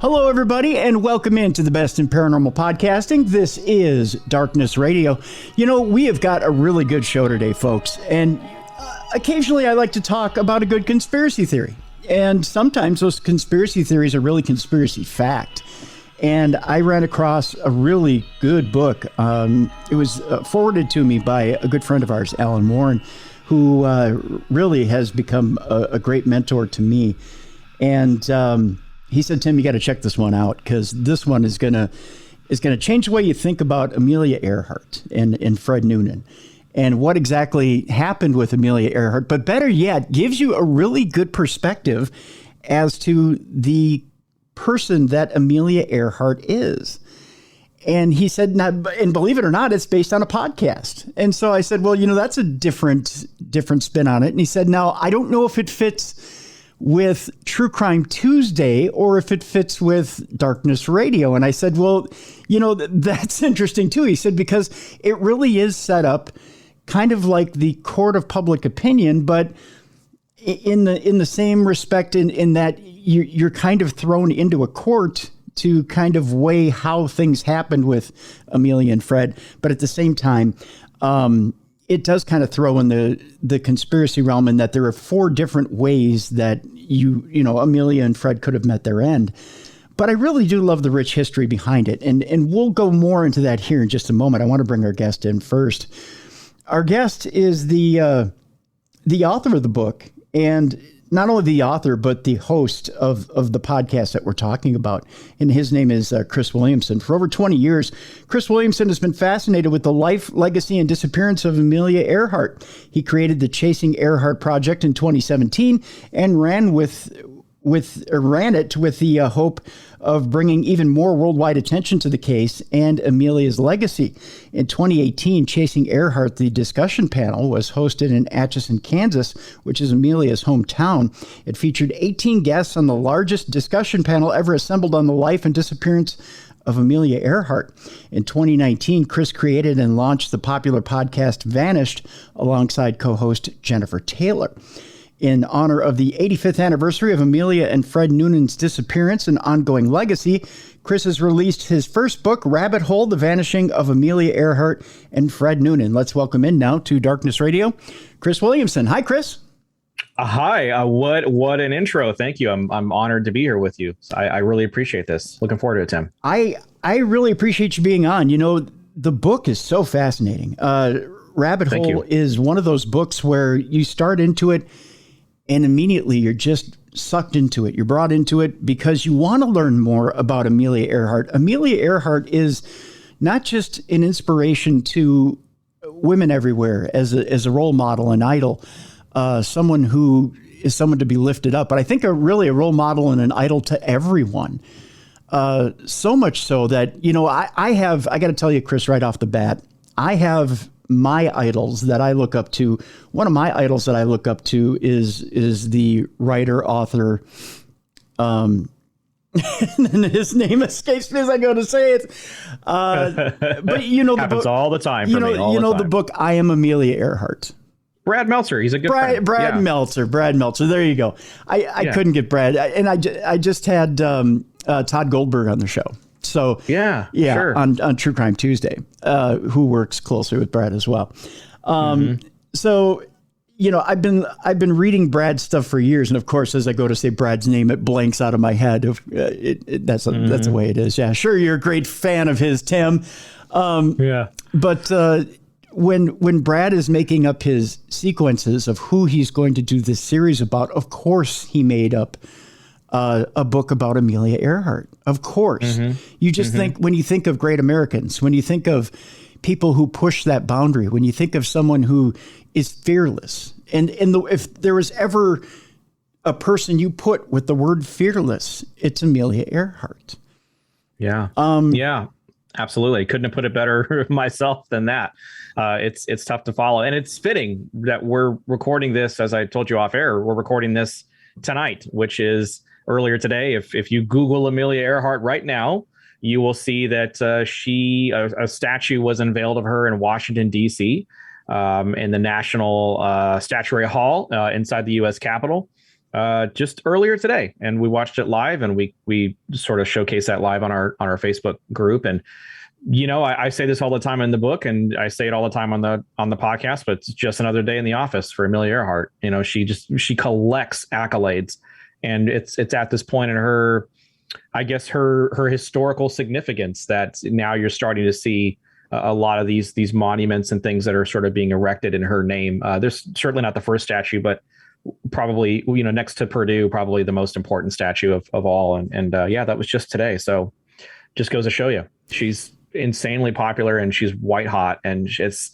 Hello, everybody, and welcome into the best in paranormal podcasting. This is Darkness Radio. You know, we have got a really good show today, folks, and occasionally I like to talk about a good conspiracy theory, and sometimes those conspiracy theories are really conspiracy fact. And I ran across a really good book. It was forwarded to me by a good friend of ours, Alan Warren, who really has become a great mentor to me. And he said, Tim, you got to check this one out because this one is gonna change the way you think about Amelia Earhart and Fred Noonan and what exactly happened with Amelia Earhart. But better yet, gives you a really good perspective as to the person that Amelia Earhart is. And he said, and believe it or not, it's based on a podcast. And so I said, well, you know, that's a different spin on it. And he said, now, I don't know if it fits with True Crime Tuesday or if it fits with Darkness Radio. And I said, well, you know, that's interesting too. He said, because it really is set up kind of like the court of public opinion, but in the same respect in that you're kind of thrown into a court to kind of weigh how things happened with Amelia and Fred. But at the same time, it does kind of throw in the conspiracy realm in that there are 4 different ways that you know, Amelia and Fred could have met their end. But I really do love the rich history behind it. And we'll go more into that here in just a moment. I want to bring our guest in first. Our guest is the author of the book, and not only the author, but the host of the podcast that we're talking about. And his name is Chris Williamson. For over 20 years, Chris Williamson has been fascinated with the life, legacy, and disappearance of Amelia Earhart. He created the Chasing Earhart Project in 2017 and ran it with the hope of bringing even more worldwide attention to the case and Amelia's legacy. In 2018, Chasing Earhart, the discussion panel, was hosted in Atchison, Kansas, which is Amelia's hometown. It featured 18 guests on the largest discussion panel ever assembled on the life and disappearance of Amelia Earhart. In 2019, Chris created and launched the popular podcast Vanished alongside co-host Jennifer Taylor. In honor of the 85th anniversary of Amelia and Fred Noonan's disappearance and ongoing legacy, Chris has released his first book, Rabbit Hole, The Vanishing of Amelia Earhart and Fred Noonan. Let's welcome in now to Darkness Radio, Chris Williamson. Hi, Chris. Hi. What an intro. Thank you. I'm honored to be here with you. I really appreciate this. Looking forward to it, Tim. I really appreciate you being on. You know, the book is so fascinating. Rabbit Hole is one of those books where you start into it and immediately you're just sucked into it. You're brought into it because you want to learn more about Amelia Earhart. Amelia Earhart is not just an inspiration to women everywhere as a role model, an idol, someone who is someone to be lifted up, but I think really a role model and an idol to everyone. So much so that, you know, I got to tell you, Chris, right off the bat, I have my idols that I look up to. One of my idols that I look up to is the writer, author, and his name escapes me as I go to say it. But you know, happens all the time for me. The book I Am Amelia Earhart. Brad Meltzer, he's a good friend. Brad Meltzer. There you go. I couldn't get Brad, and I just had Todd Goldberg on the show. So sure. on True Crime Tuesday, who works closely with Brad as well. So, you know, I've been reading Brad's stuff for years, and of course, as I go to say Brad's name, it blanks out of my head. That's the way it is. Yeah, sure, you're a great fan of his, Tim. But when Brad is making up his sequences of who he's going to do this series about, of course, he made up a book about Amelia Earhart. Of course. You just think, when you think of great Americans, when you think of people who push that boundary, when you think of someone who is fearless, and if there was ever a person you put with the word fearless, it's Amelia Earhart. Yeah. Absolutely. Couldn't have put it better myself than that. It's tough to follow, and it's fitting that we're recording this. As I told you off air, we're recording this tonight, which is earlier today. If you Google Amelia Earhart right now, you will see that a statue was unveiled of her in Washington, D.C., in the National Statuary Hall inside the U.S. Capitol. just earlier today, and we watched it live, and we sort of showcase that live on our Facebook group. And I say this all the time in the book, and I say it all the time on the podcast, but it's just another day in the office for Amelia Earhart. She collects accolades, and it's at this point in her, I guess, her historical significance that now you're starting to see a lot of these monuments and things that are sort of being erected in her name. There's certainly not the first statue, but probably, next to Purdue, probably the most important statue of all. And that was just today. So just goes to show you, she's insanely popular, and she's white hot, and it's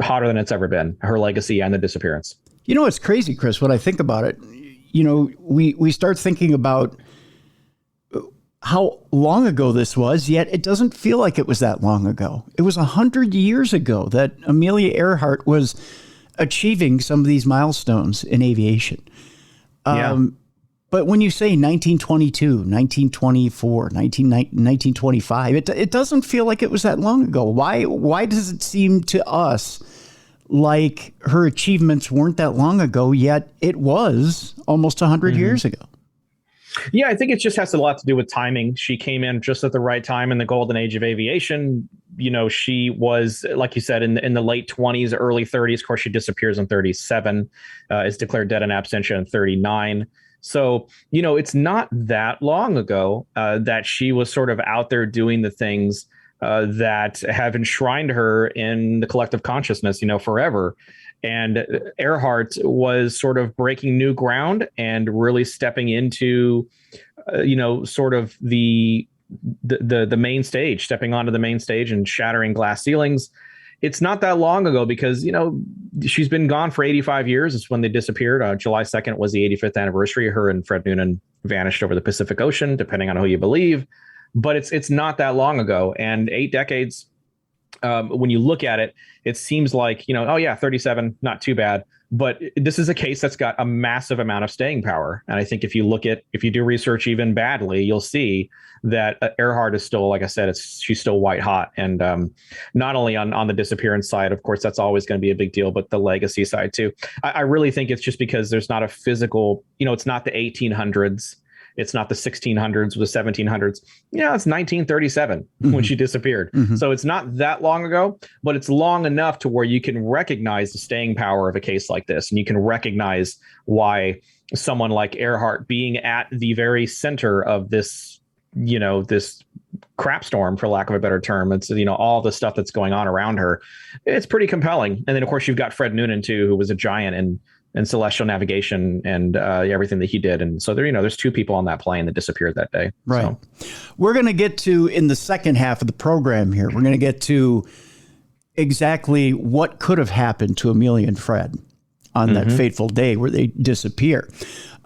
hotter than it's ever been, her legacy and the disappearance. It's crazy, Chris, when I think about it. We start thinking about how long ago this was, yet it doesn't feel like it was that long ago. It was 100 years ago that Amelia Earhart was achieving some of these milestones in aviation. But when you say 1922, 1924, 1925, it doesn't feel like it was that long ago. Why does it seem to us like her achievements weren't that long ago, yet it was almost 100 years ago? Yeah, I think it just has a lot to do with timing. She came in just at the right time in the golden age of aviation. She was, like you said, in the late 20s, early 30s. Of course, she disappears in 37, is declared dead in absentia in 39. So, it's not that long ago that she was sort of out there doing the things that have enshrined her in the collective consciousness, forever. And Earhart was sort of breaking new ground and really stepping into, sort of the main stage, stepping onto the main stage and shattering glass ceilings. It's not that long ago because, she's been gone for 85 years. It's when they disappeared. July 2nd was the 85th anniversary. Her and Fred Noonan vanished over the Pacific Ocean, depending on who you believe. But it's not that long ago. And 8 decades, when you look at it, it seems like, 37, not too bad. But this is a case that's got a massive amount of staying power. And I think if you do research even badly, you'll see that Earhart is still, like I said, she's still white hot. And not only on the disappearance side, of course, that's always going to be a big deal, but the legacy side too. I really think it's just because there's not a physical, it's not the 1800s. It's not the 1600s or the 1700s. It's 1937 when she disappeared. So it's not that long ago, but it's long enough to where you can recognize the staying power of a case like this. And you can recognize why someone like Earhart being at the very center of this, this crap storm, for lack of a better term. It's, all the stuff that's going on around her. It's pretty compelling. And then, of course, you've got Fred Noonan, too, who was a giant and celestial navigation and everything that he did. And so there's 2 people on that plane that disappeared that day. Right. So. We're going to get to, in the second half of the program here, we're going to get to exactly what could have happened to Amelia and Fred on that fateful day where they disappear.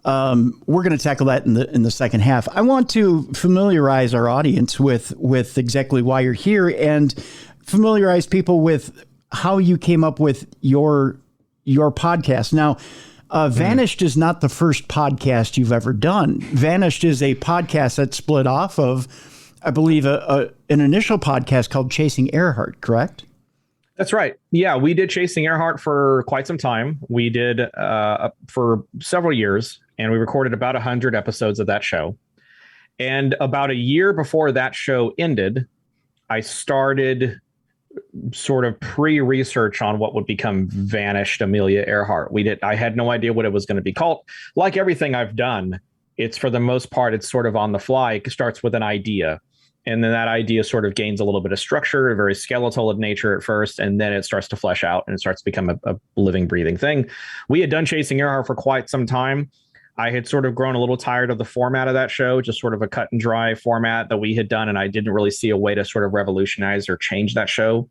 We're going to tackle that in the second half. I want to familiarize our audience with exactly why you're here and familiarize people with how you came up with your podcast. Now, Vanished is not the first podcast you've ever done. Vanished is a podcast that split off of, I believe, an initial podcast called Chasing Earhart, correct? That's right. Yeah, we did Chasing Earhart for quite some time. We did for several years, and we recorded about 100 episodes of that show. And about a year before that show ended, I started sort of pre-research on what would become Vanished Amelia Earhart. I had no idea what it was going to be called. Like everything I've done, it's for the most part, it's sort of on the fly. It starts with an idea. And then that idea sort of gains a little bit of structure, very skeletal of nature at first, and then it starts to flesh out and it starts to become a living, breathing thing. We had done Chasing Earhart for quite some time. I had sort of grown a little tired of the format of that show, just sort of a cut and dry format that we had done. And I didn't really see a way to sort of revolutionize or change that show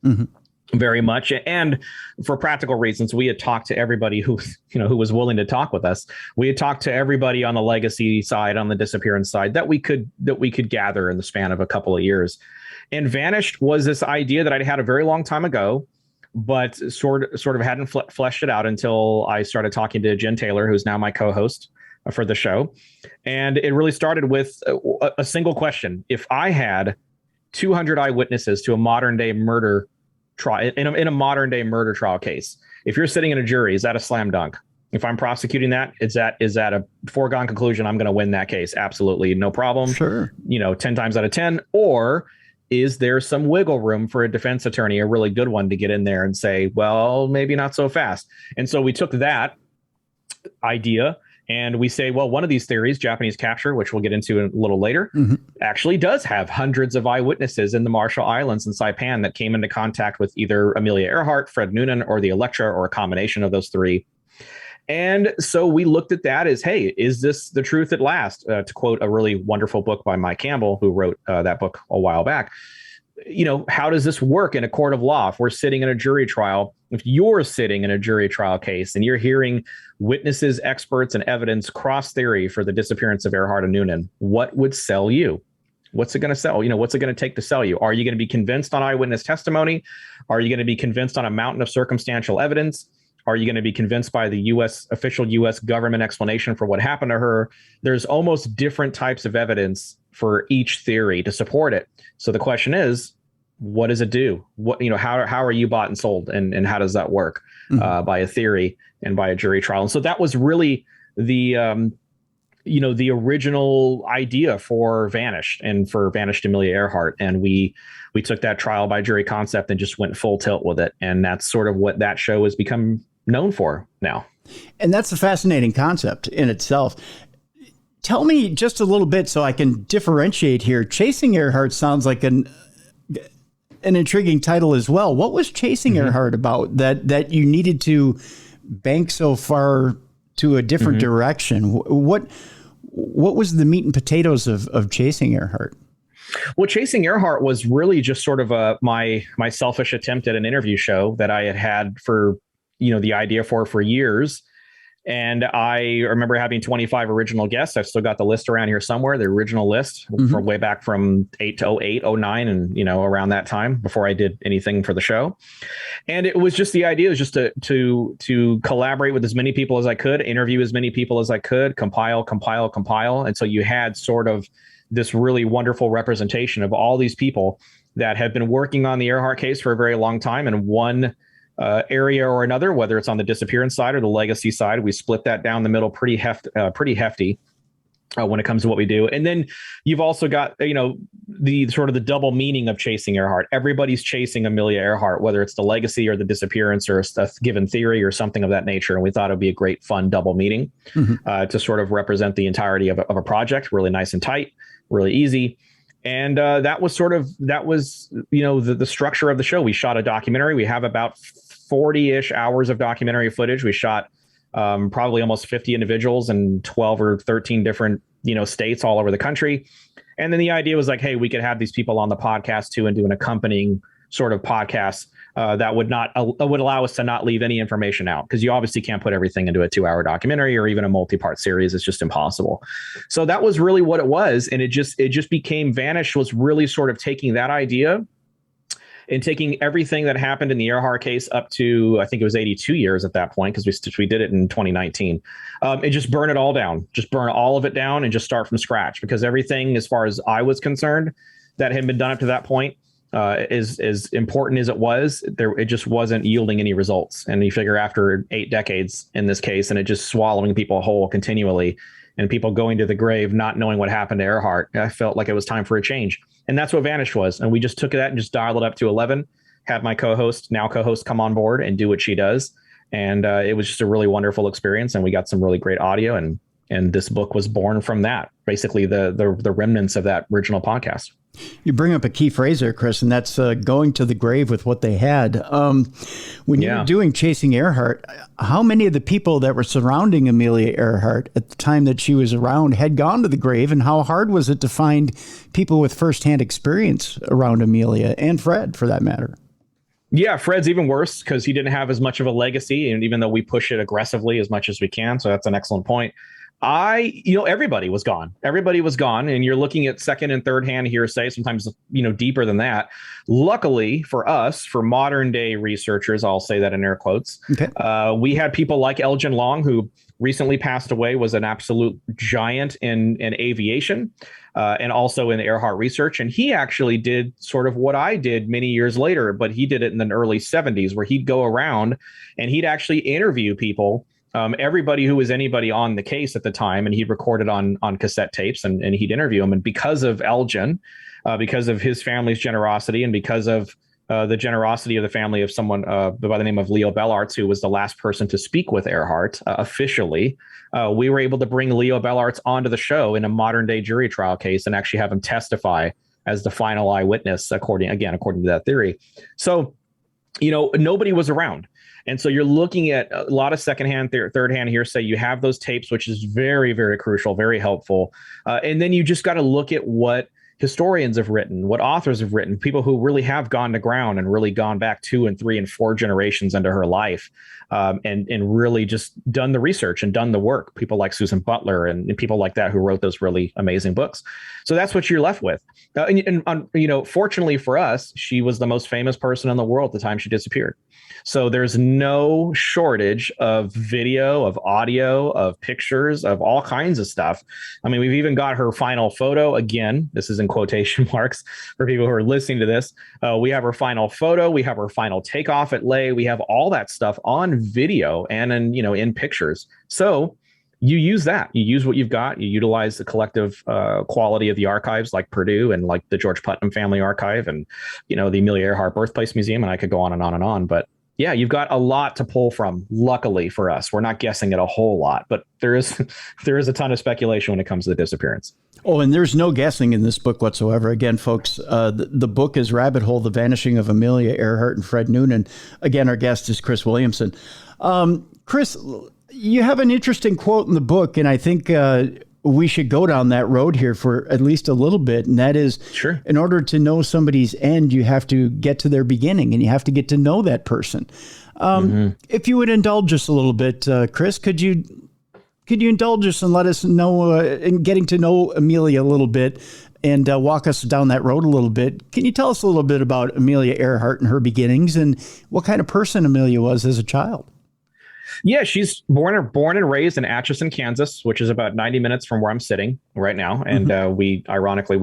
very much. And for practical reasons, we had talked to everybody who was willing to talk with us. We had talked to everybody on the legacy side, on the disappearance side that we could gather in the span of a couple of years. And Vanished was this idea that I'd had a very long time ago, but sort of hadn't fleshed it out until I started talking to Jen Taylor, who's now my co-host for the show. And it really started with a single question. If I had 200 eyewitnesses to a modern day murder trial, in a modern day murder trial case, if you're sitting in a jury, is that a slam dunk? If I'm prosecuting that, is that a foregone conclusion? I'm going to win that case. Absolutely. No problem. Sure. 10 times out of 10. Or is there some wiggle room for a defense attorney, a really good one, to get in there and say, well, maybe not so fast. And so we took that idea and we say, well, one of these theories, Japanese capture, which we'll get into a little later, actually does have hundreds of eyewitnesses in the Marshall Islands and Saipan that came into contact with either Amelia Earhart, Fred Noonan, or the Electra, or a combination of those three. And so we looked at that as, hey, is this the truth at last? To quote a really wonderful book by Mike Campbell, who wrote that book a while back. How does this work in a court of law? If we're sitting in a jury trial, if you're sitting in a jury trial case and you're hearing witnesses, experts, and evidence cross theory for the disappearance of Earhart and Noonan, what would sell you? What's it going to sell? What's it going to take to sell you? Are you going to be convinced on eyewitness testimony? Are you going to be convinced on a mountain of circumstantial evidence? Are you going to be convinced by the official U.S. government explanation for what happened to her? There's almost different types of evidence for each theory to support it. So the question is, what does it do? How are you bought and sold, and how does that work by a theory and by a jury trial? And so that was really the original idea for Vanished and for Vanished Amelia Earhart. And we took that trial by jury concept and just went full tilt with it. And that's sort of what that show has become known for now. And that's a fascinating concept in itself. Tell me just a little bit so I can differentiate here. Chasing Earhart sounds like an intriguing title as well. What was Chasing Earhart about that you needed to bank so far to a different direction? What was the meat and potatoes of Chasing Earhart? Well, Chasing Earhart was really just sort of my selfish attempt at an interview show that I had for the idea for years. And I remember having 25 original guests. I've still got the list around here somewhere, the original list from way back from 8 to 08, 09, and, around that time before I did anything for the show. And it was just the idea was just to collaborate with as many people as I could, interview as many people as I could, compile. And so you had sort of this really wonderful representation of all these people that have been working on the Earhart case for a very long time. And one area or another, whether it's on the disappearance side or the legacy side, we split that down the middle pretty hefty when it comes to what we do. And then you've also got, the sort of the double meaning of Chasing Earhart. Everybody's chasing Amelia Earhart, whether it's the legacy or the disappearance or a given theory or something of that nature. And we thought it'd be a great, fun double meaning to sort of represent the entirety of a project, really nice and tight, really easy. And that was the structure of the show. We shot a documentary. We have about 40-ish hours of documentary footage. We shot probably almost 50 individuals in 12 or 13 different, states all over the country. And then the idea was like, hey, we could have these people on the podcast too and do an accompanying sort of podcast that would allow us to not leave any information out, because you obviously can't put everything into a 2-hour documentary or even a multi-part series. It's just impossible. So that was really what it was. And it just became Vanish was really sort of taking that idea and taking everything that happened in the Earhart case up to, I think it was 82 years at that point, because we did it in 2019, and just burn it all down, just burn all of it down and just start from scratch, because everything, as far as I was concerned, that had been done up to that point, as important as it was, it just wasn't yielding any results. And you figure after 8 decades in this case, and it just swallowing people whole continually, and people going to the grave not knowing what happened to Earhart, I felt like it was time for a change. And that's what Vanished was. And we just took that and just dialed it up to 11, had my now co-host come on board and do what she does. And it was just a really wonderful experience. And we got some really great audio. And this book was born from that, basically the remnants of that original podcast. You bring up a key phrase there, Chris, and that's going to the grave with what they had. When you were doing Chasing Earhart, how many of the people that were surrounding Amelia Earhart at the time that she was around had gone to the grave, and how hard was it to find people with firsthand experience around Amelia and Fred, for that matter? Yeah, Fred's even worse because he didn't have as much of a legacy, and even though we push it aggressively as much as we can, so that's an excellent point. Everybody was gone. Everybody was gone. And you're looking at second and third hand hearsay, sometimes, deeper than that. Luckily for us, for modern day researchers, I'll say that in air quotes, okay. We had people like Elgin Long, who recently passed away, was an absolute giant in aviation and also in Earhart research. And he actually did sort of what I did many years later, but he did it in the early 70s, where he'd go around and he'd actually interview people everybody who was anybody on the case at the time, and he'd recorded on cassette tapes, and he'd interview them. And because of Elgin, because of his family's generosity, and because of the generosity of the family of someone by the name of Leo Bellarts, who was the last person to speak with Earhart officially, we were able to bring Leo Bellarts onto the show in a modern day jury trial case and actually have him testify as the final eyewitness, according to that theory. So, nobody was around. And so you're looking at a lot of secondhand, thirdhand hearsay. You have those tapes, which is very, very crucial, very helpful. And then you just got to look at what historians have written, what authors have written, people who really have gone to ground and really gone back 2 and 3 and 4 generations into her life, and really just done the research and done the work. People like Susan Butler and people like that who wrote those really amazing books. So that's what you're left with. Fortunately for us, she was the most famous person in the world at the time she disappeared. So there's no shortage of video, of audio, of pictures, of all kinds of stuff. I mean, we've even got her final photo. Again, this is in quotation marks for people who are listening to this. We have her final photo. We have her final takeoff at Ley. We have all that stuff on video and in pictures. So you use that. You use what you've got. You utilize the collective quality of the archives like Purdue and like the George Putnam Family Archive and, the Amelia Earhart Birthplace Museum. And I could go on and on and on. But yeah, you've got a lot to pull from. Luckily for us, we're not guessing at a whole lot, but there is a ton of speculation when it comes to the disappearance. Oh, and there's no guessing in this book whatsoever. Again, folks, the book is Rabbit Hole, The Vanishing of Amelia Earhart and Fred Noonan. Again, our guest is Chris Williamson. Chris, you have an interesting quote in the book, and I think we should go down that road here for at least a little bit. And that is, sure, in order to know somebody's end, you have to get to their beginning and you have to get to know that person. If you would indulge us a little bit, Chris, could you indulge us and let us know in getting to know Amelia a little bit and walk us down that road a little bit? Can you tell us a little bit about Amelia Earhart and her beginnings and what kind of person Amelia was as a child? Yeah, she's born and raised in Atchison, Kansas, which is about 90 minutes from where I'm sitting right now. And we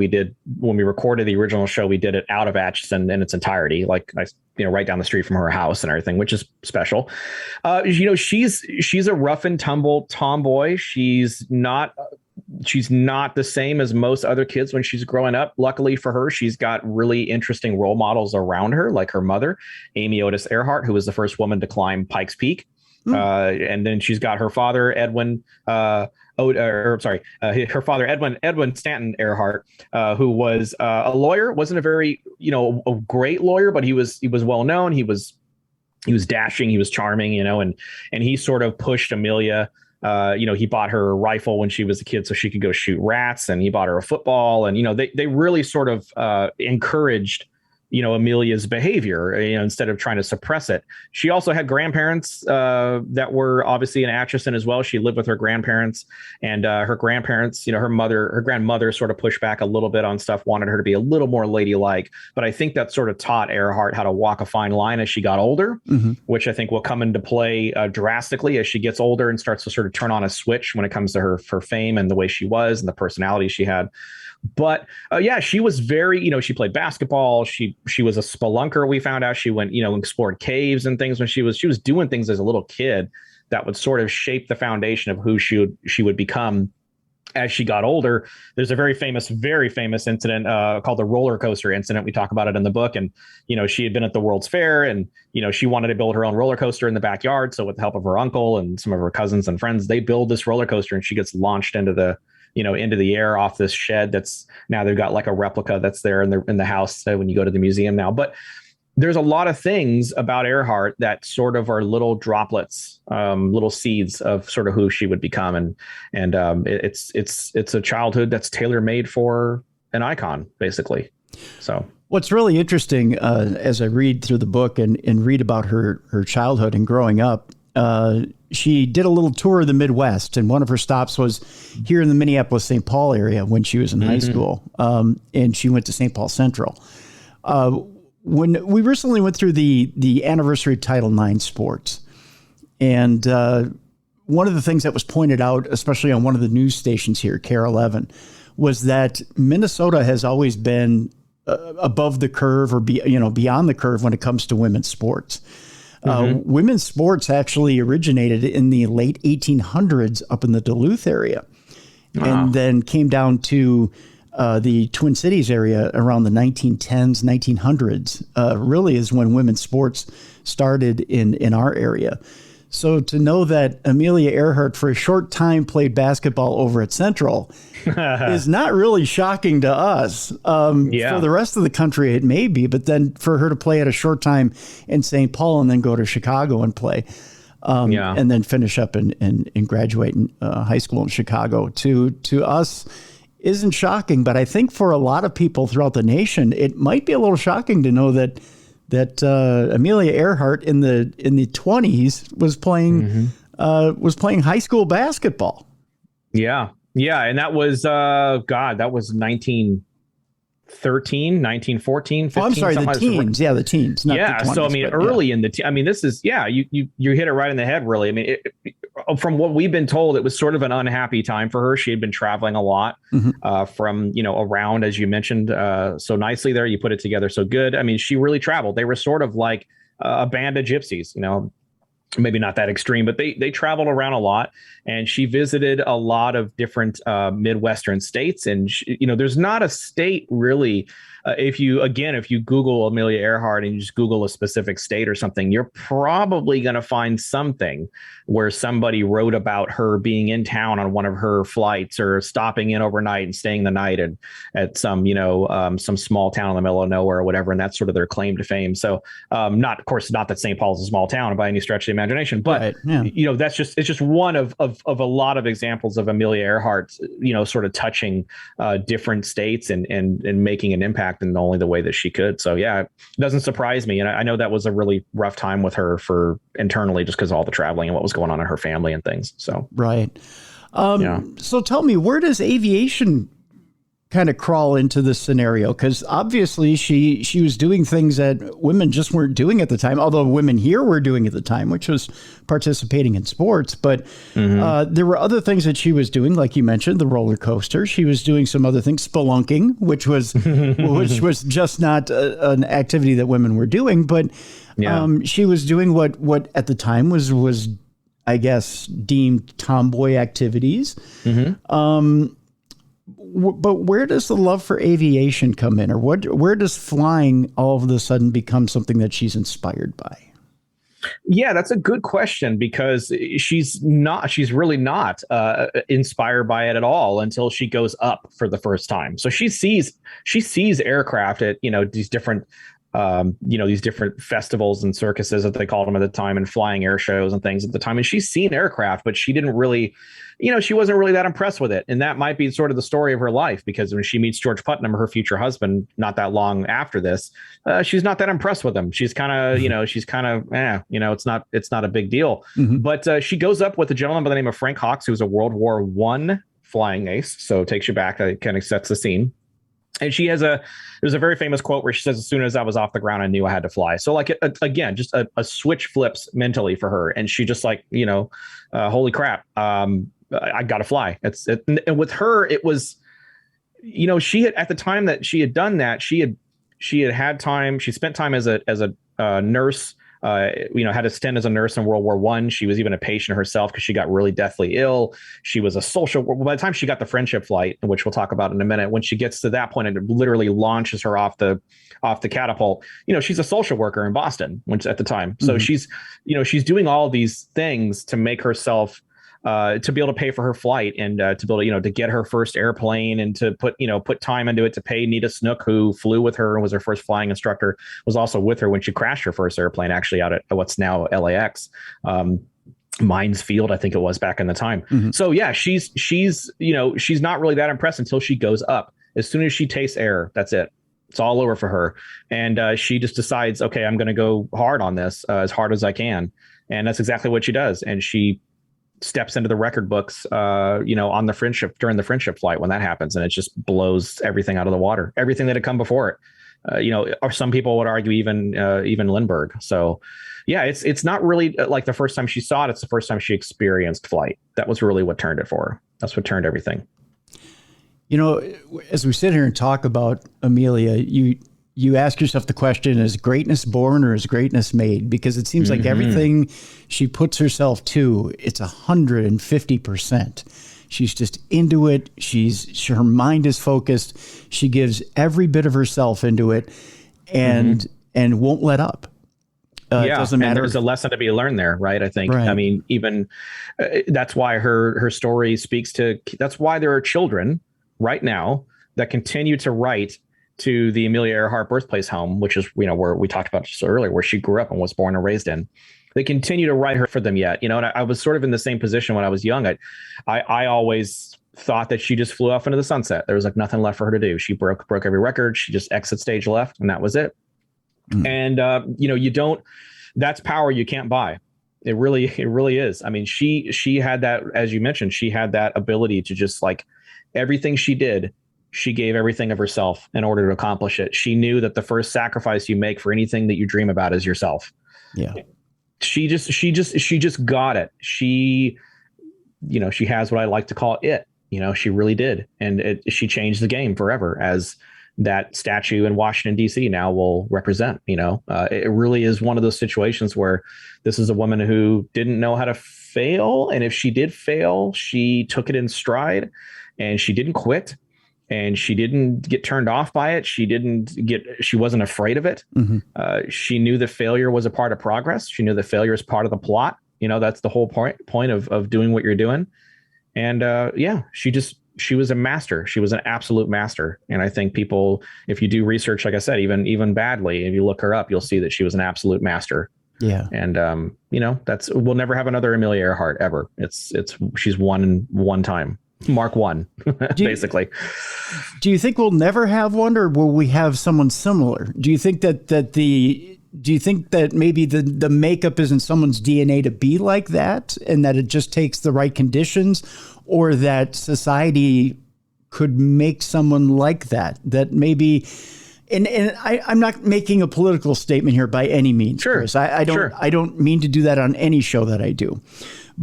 did, when we recorded the original show, we did it out of Atchison in its entirety, right down the street from her house and everything, which is special. She's a rough and tumble tomboy. She's not the same as most other kids when she's growing up. Luckily for her, she's got really interesting role models around her, like her mother, Amy Otis Earhart, who was the first woman to climb Pikes Peak. And then she's got her father, Edwin Stanton Earhart, who was a lawyer. Wasn't a very, a great lawyer, but he was well known. He was dashing, he was charming, and he sort of pushed Amelia. He bought her a rifle when she was a kid so she could go shoot rats, and he bought her a football, and they really sort of encouraged Amelia's behavior, instead of trying to suppress it. She also had grandparents that were obviously in Atchison as well. She lived with her grandparents, and her grandparents, her grandmother sort of pushed back a little bit on stuff, wanted her to be a little more ladylike. But I think that sort of taught Earhart how to walk a fine line as she got older, which I think will come into play drastically as she gets older and starts to sort of turn on a switch when it comes to her fame and the way she was and the personality she had. But she was very, she played basketball. She was a spelunker. We found out she went, explored caves and things when she was doing things as a little kid that would sort of shape the foundation of who she would become as she got older. There's a very famous incident called the roller coaster incident. We talk about it in the book. And, she had been at the World's Fair and, she wanted to build her own roller coaster in the backyard. So with the help of her uncle and some of her cousins and friends, they build this roller coaster and she gets launched into the air off this shed. That's now they've got like a replica that's there in the house when you go to the museum now. But there's a lot of things about Earhart that sort of are little droplets, little seeds of sort of who she would become. And it's a childhood that's tailor made for an icon, basically. So what's really interesting as I read through the book and read about her childhood and growing up, she did a little tour of the Midwest, and one of her stops was here in the Minneapolis-St. Paul area when she was in high school, and she went to St. Paul Central. When we recently went through the anniversary of Title IX sports, and one of the things that was pointed out, especially on one of the news stations here, KARE 11, was that Minnesota has always been above the curve or beyond the curve when it comes to women's sports. Women's sports actually originated in the late 1800s up in the Duluth area, and then came down to the Twin Cities area around the 1910s, 1900s. Really is when women's sports started in our area. So to know that Amelia Earhart for a short time played basketball over at Central is not really shocking to us. For the rest of the country, it may be, but then for her to play at a short time in St. Paul and then go to Chicago and play, and then finish up and graduate in high school in Chicago, to us isn't shocking. But I think for a lot of people throughout the nation, it might be a little shocking to know that Amelia Earhart in the 20s was playing high school basketball. Yeah. And that was, that was 1913, 1914, 15. Oh, I'm sorry, the teens. Yeah, the teens. Not the 20s, so I mean, early in the, this is, you hit it right in the head, really. I mean, from what we've been told, it was sort of an unhappy time for her. She had been traveling a lot from, around, as you mentioned, so nicely there. You put it together so good. I mean, she really traveled. They were sort of like a band of gypsies, maybe not that extreme, but they traveled around a lot, and she visited a lot of different Midwestern states. And there's not a state really. If you Google Amelia Earhart and you just Google a specific state or something, you're probably going to find something where somebody wrote about her being in town on one of her flights, or stopping in overnight and staying the night at some small town in the middle of nowhere or whatever. And that's sort of their claim to fame. So not that St. Paul's a small town by any stretch of the imagination, but it's just one of a lot of examples of Amelia Earhart, sort of touching different states and making an impact in only the way that she could. So it doesn't surprise me. And I know that was a really rough time with her for internally, just because of all the traveling and what was going on in her family and things. So, right. So tell me, where does aviation kind of crawl into this scenario? Because obviously she was doing things that women just weren't doing at the time, although women here were doing at the time, which was participating in sports. But there were other things that she was doing, like you mentioned, the roller coaster. She was doing some other things, spelunking, which was just not an activity that women were doing. But she was doing what at the time was I guess deemed tomboy activities. But where does the love for aviation come in, or where does flying all of a sudden become something that she's inspired by? Yeah, that's a good question, because she's really not inspired by it at all until she goes up for the first time. So she sees aircraft at, these different these different festivals and circuses that they called them at the time, and flying air shows and things at the time. And she's seen aircraft, but she didn't really, she wasn't really that impressed with it. And that might be sort of the story of her life, because when she meets George Putnam, her future husband, not that long after this, she's not that impressed with him. She's kind of, it's not a big deal. But she goes up with a gentleman by the name of Frank Hawks, who's a World War I flying ace. So it takes you back. It kind of sets the scene. And there's a very famous quote where she says, "As soon as I was off the ground, I knew I had to fly." So again, just a switch flips mentally for her. And she just holy crap, I got to fly. And with her, it was, she had, at the time that she had done that, she had time. She spent time as a nurse. Had a stint as a nurse in World War I. She was even a patient herself because she got really deathly ill. She was a social. By the time she got the friendship flight, which we'll talk about in a minute, when she gets to that point, it literally launches her off the catapult. She's a social worker in Boston, which at the time. So she's doing all these things to make herself. To be able to pay for her flight, and to be able to get her first airplane, and to put time into it, to pay Nita Snook, who flew with her and was her first flying instructor, was also with her when she crashed her first airplane, actually out at what's now LAX. Mines Field, I think it was back in the time. So she's not really that impressed until she goes up. As soon as she tastes air, that's it. It's all over for her. And she just decides, okay, I'm going to go hard on this, as hard as I can. And that's exactly what she does. And she steps into the record books, on the friendship, during the friendship flight, when that happens, and it just blows everything out of the water, everything that had come before it. Or some people would argue even Lindbergh. So it's not really like the first time she saw it. It's the first time she experienced flight. That was really what turned it for her. That's what turned everything. As we sit here and talk about Amelia, you ask yourself the question, is greatness born or is greatness made? Because it seems like everything she puts herself to, it's 150%. She's just into it. Her mind is focused. She gives every bit of herself into it and won't let up. It doesn't matter. And there's a lesson to be learned there, right? I think, I mean, even that's why her story speaks to, that's why there are children right now that continue to write to the Amelia Earhart birthplace home, which is, where we talked about just earlier, where she grew up and was born and raised in. They continue to write her for them yet, and I was sort of in the same position when I was young. I always thought that she just flew off into the sunset. There was like nothing left for her to do. She broke every record. She just exit stage left, and that was it. And, that's power you can't buy. It really is. I mean, she had that, as you mentioned, she had that ability to just like everything she did, she gave everything of herself in order to accomplish it. She knew that the first sacrifice you make for anything that you dream about is yourself. Yeah. She just got it. She has what I like to call it. She really did. And she changed the game forever, as that statue in Washington, D.C. now will represent. It really is one of those situations where this is a woman who didn't know how to fail. And if she did fail, she took it in stride and she didn't quit and she didn't get turned off by it. She wasn't afraid of it. She knew that failure was a part of progress. She knew that failure is part of the plot. That's the whole point of doing what you're doing. And she was a master. She was an absolute master. And I think people, if you do research, like I said, even badly, if you look her up, you'll see that she was an absolute master. Yeah. And, we'll never have another Amelia Earhart ever. She's one time. Mark one, basically. Do you think we'll never have one, or will we have someone similar? Do you think that maybe the makeup is in someone's DNA to be like that, and that it just takes the right conditions, or that society could make someone like that maybe, and I'm not making a political statement here by any means, sure, Chris. I don't mean to do that on any show that I do.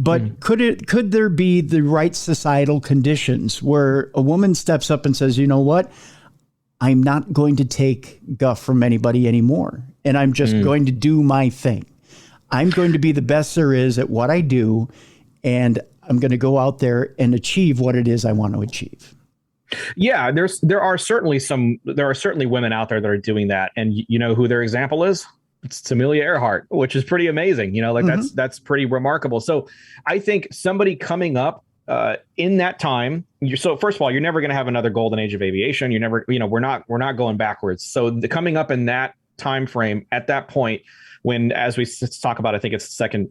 But could there be the right societal conditions where a woman steps up and says, you know what, I'm not going to take guff from anybody anymore, and I'm just going to do my thing. I'm going to be the best there is at what I do, and I'm going to go out there and achieve what it is I want to achieve. Yeah, there are certainly women out there that are doing that, and you know who their example is? It's Amelia Earhart, which is pretty amazing. That's pretty remarkable. So I think somebody coming up in that time, so first of all, you're never going to have another golden age of aviation. You never, we're not going backwards. So the coming up in that time frame at that point, when, as we talk about, I think it's the second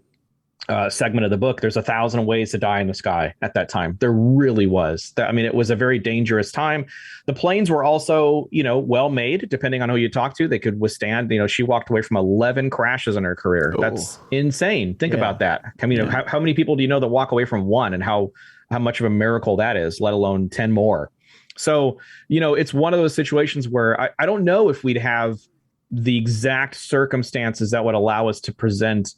segment of the book, there's 1,000 ways to die in the sky at that time. There really was. It was a very dangerous time. The planes were also, well made, depending on who you talk to. They could withstand, she walked away from 11 crashes in her career. Oh. That's insane. Think about that. How many people do you know that walk away from one, and how much of a miracle that is, let alone 10 more. So, it's one of those situations where I don't know if we'd have the exact circumstances that would allow us to present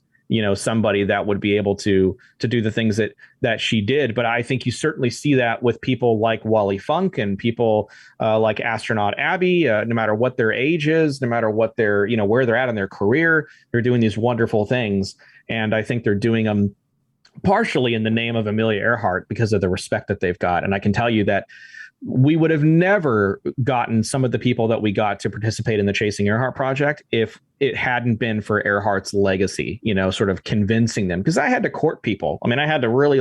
somebody that would be able to do the things that she did. But I think you certainly see that with people like Wally Funk and people like astronaut Abby, no matter what their age is, no matter what their, where they're at in their career, they're doing these wonderful things. And I think they're doing them partially in the name of Amelia Earhart because of the respect that they've got. And I can tell you that we would have never gotten some of the people that we got to participate in the Chasing Earhart project if it hadn't been for Earhart's legacy, sort of convincing them. Because I had to court people. I had to really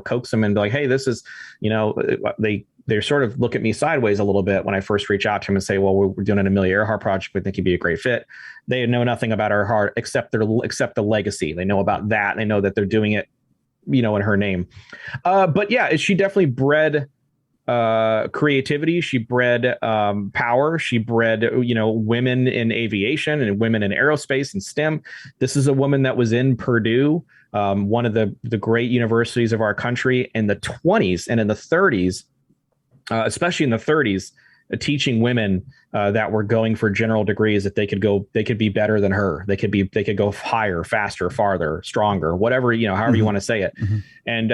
coax them and be like, hey, this is, they sort of look at me sideways a little bit when I first reach out to them and say, well, we're doing an Amelia Earhart project. We think you'd be a great fit. They know nothing about Earhart except the legacy. They know about that. They know that they're doing it, in her name. But yeah, she definitely bred creativity. She bred power. She bred women in aviation and women in aerospace and STEM. This is a woman that was in Purdue, one of the great universities of our country, in the 20s and in the 30s, especially in the 30s. teaching women that were going for general degrees that they could be better than her. They could go higher, faster, farther, stronger, whatever, however you want to say it. And,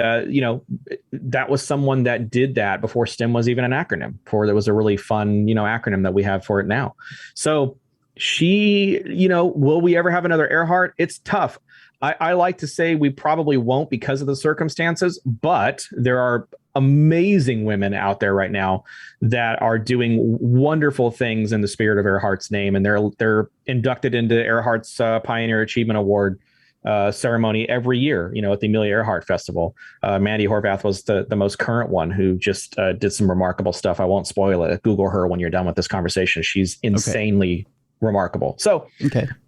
that was someone that did that before STEM was even an acronym, before there was a really fun, acronym that we have for it now. So she, will we ever have another Earhart? It's tough. I like to say we probably won't because of the circumstances, but there are amazing women out there right now that are doing wonderful things in the spirit of Earhart's name, and they're inducted into Earhart's Pioneer Achievement Award ceremony every year, at the Amelia Earhart Festival. Mandy Horvath was the most current one who just did some remarkable stuff. I won't spoil it. Google her when you're done with this conversation. She's insanely remarkable. So,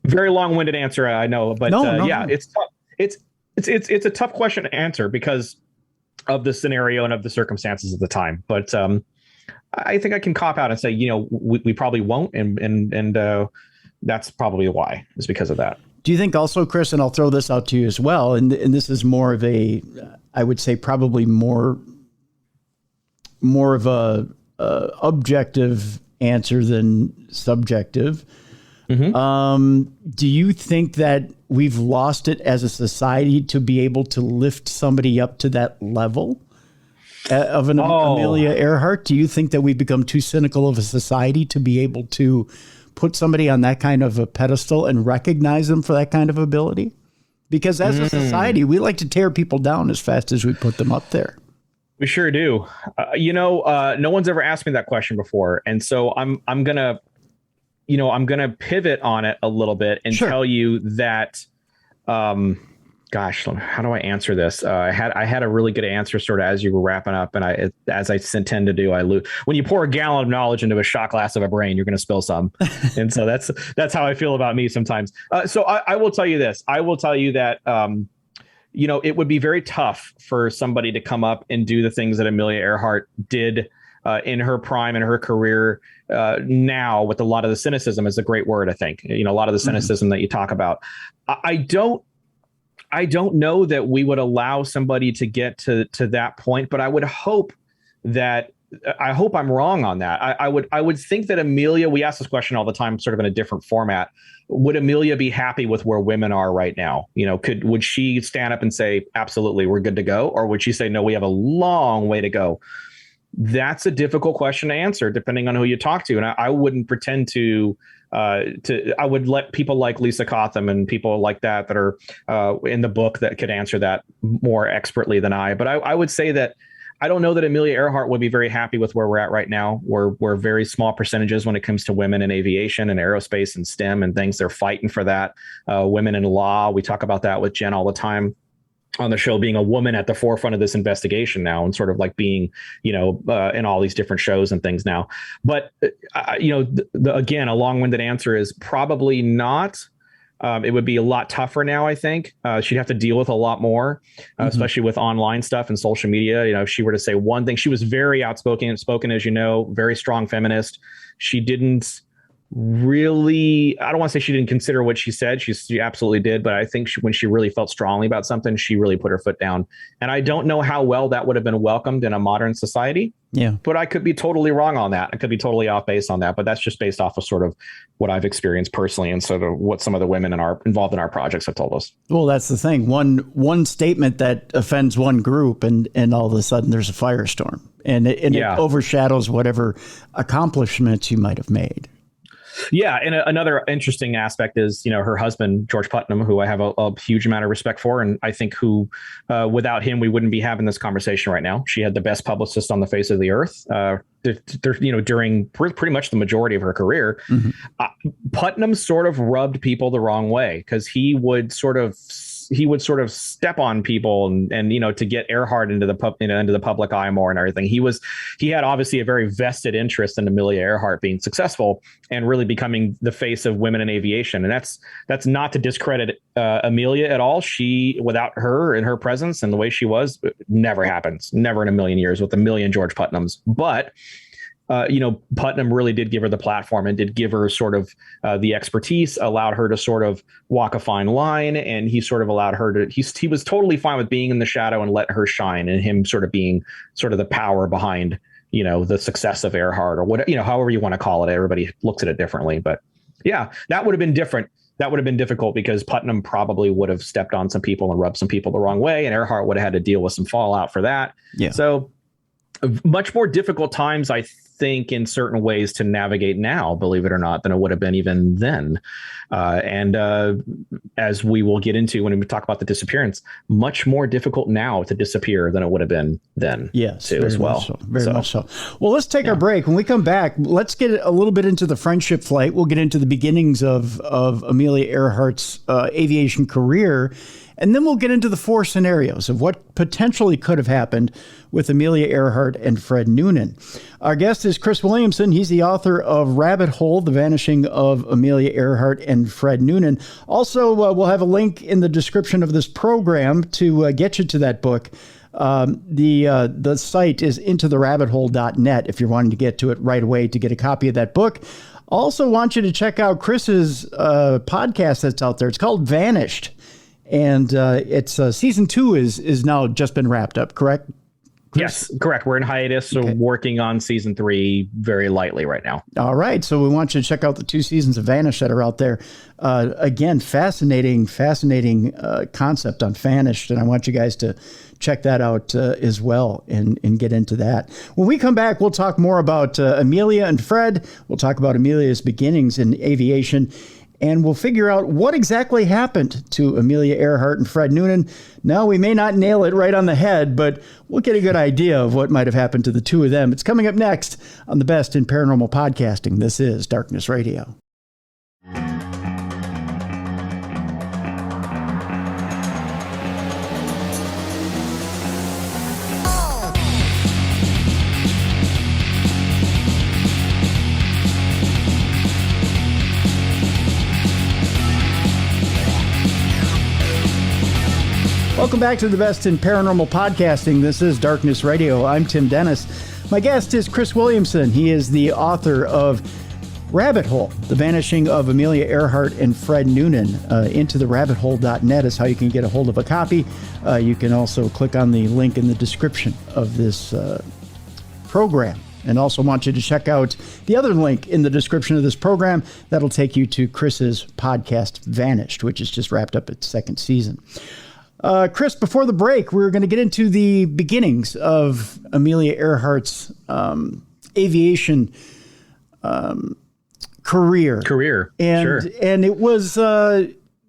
very long-winded answer, I know, but no. It's tough. It's a tough question to answer because of the scenario and of the circumstances of the time. But I think I can cop out and say, we probably won't, and that's probably why. Is because of that. Do you think also, Chris, and I'll throw this out to you as well, and this is more of a, I would say probably more of a objective answer than subjective. Do you think that we've lost it as a society to be able to lift somebody up to that level of an Amelia Earhart? Do you think that we've become too cynical of a society to be able to put somebody on that kind of a pedestal and recognize them for that kind of ability? Because as a society, we like to tear people down as fast as we put them up there. We sure do. No one's ever asked me that question before. And so I'm going to pivot on it a little bit and tell you that, how do I answer this? I had a really good answer sort of as you were wrapping up, and as I tend to do, I lose. When you pour a gallon of knowledge into a shot glass of a brain, you're going to spill some. And so that's how I feel about me sometimes. So I will tell you this. I will tell you that, it would be very tough for somebody to come up and do the things that Amelia Earhart did in her prime in her career now, with a lot of the cynicism is a great word, I think. A lot of the cynicism that you talk about. I don't know that we would allow somebody to get to that point, but I would hope that I'm wrong on that. I would think that Amelia, we ask this question all the time, sort of in a different format. Would Amelia be happy with where women are right now? Would she stand up and say, absolutely, we're good to go? Or would she say, no, we have a long way to go? That's a difficult question to answer, depending on who you talk to. And I wouldn't pretend to I would let people like Lisa Cotham and people like that are in the book that could answer that more expertly than I. But I would say that I don't know that Amelia Earhart would be very happy with where we're at right now. We're very small percentages when it comes to women in aviation and aerospace and STEM and things. They're fighting for that. Women in law. We talk about that with Jen all the time on the show, being a woman at the forefront of this investigation now, and sort of like being, in all these different shows and things now. But, again, a long-winded answer is probably not. It would be a lot tougher now, I think. She'd have to deal with a lot more, especially with online stuff and social media. If she were to say one thing, she was very outspoken, as you know, very strong feminist. She didn't really, I don't want to say she didn't consider what she said. She absolutely did. But I think when she really felt strongly about something, she really put her foot down. And I don't know how well that would have been welcomed in a modern society. Yeah. But I could be totally wrong on that. I could be totally off base on that. But that's just based off of sort of what I've experienced personally and sort of what some of the women involved in our projects have told us. Well, that's the thing. One statement that offends one group and all of a sudden there's a firestorm. And it overshadows whatever accomplishments you might have made. Yeah. And another interesting aspect is, her husband, George Putnam, who I have a huge amount of respect for. And I think without him, we wouldn't be having this conversation right now. She had the best publicist on the face of the earth, during pretty much the majority of her career. Putnam sort of rubbed people the wrong way because he would sort of step on people and to get Earhart into the public eye more and everything. He had obviously a very vested interest in Amelia Earhart being successful and really becoming the face of women in aviation. And that's not to discredit Amelia at all. Without her and her presence and the way she was, never happens, never in a million years with a million George Putnams. But Putnam really did give her the platform and did give her sort of the expertise, allowed her to sort of walk a fine line. And he sort of allowed her to, he was totally fine with being in the shadow and let her shine, and him sort of being sort of the power behind the success of Earhart or what, however you want to call it. Everybody looks at it differently, but yeah, that would have been different. That would have been difficult because Putnam probably would have stepped on some people and rubbed some people the wrong way, and Earhart would have had to deal with some fallout for that. Yeah. So much more difficult times, I think, in certain ways to navigate now, believe it or not, than it would have been even then. And as we will get into when we talk about the disappearance, much more difficult now to disappear than it would have been then. Yes, too, as well. Very much so. Well, let's take our break. When we come back, let's get a little bit into the friendship flight. We'll get into the beginnings of Amelia Earhart's aviation career. And then we'll get into the 4 scenarios of what potentially could have happened with Amelia Earhart and Fred Noonan. Our guest is Chris Williamson. He's the author of Rabbit Hole, The Vanishing of Amelia Earhart and Fred Noonan. Also, we'll have a link in the description of this program to get you to that book. The site is intotherabbithole.net if you're wanting to get to it right away to get a copy of that book. Also want you to check out Chris's podcast that's out there. It's called Vanished. And it's season 2 is now just been wrapped up, correct? Chris? Yes, correct. We're in hiatus, so working on season 3 very lightly right now. All right. So we want you to check out the 2 seasons of Vanish that are out there. Again, fascinating concept on Vanished. And I want you guys to check that out as well and get into that. When we come back, we'll talk more about Amelia and Fred. We'll talk about Amelia's beginnings in aviation. And we'll figure out what exactly happened to Amelia Earhart and Fred Noonan. Now, we may not nail it right on the head, but we'll get a good idea of what might have happened to the 2 of them. It's coming up next on the Best in Paranormal Podcasting. This is Darkness Radio. Welcome back to the Best in Paranormal Podcasting. This is Darkness Radio. I'm Tim Dennis. My guest is Chris Williamson. He is the author of Rabbit Hole, The Vanishing of Amelia Earhart and Fred Noonan. Intotherabbithole.net is how you can get a hold of a copy. You can also click on the link in the description of this program. And also want you to check out the other link in the description of this program. That'll take you to Chris's podcast, Vanished, which has just wrapped up its 2nd season. Chris, before the break, we were going to get into the beginnings of Amelia Earhart's aviation career. And it was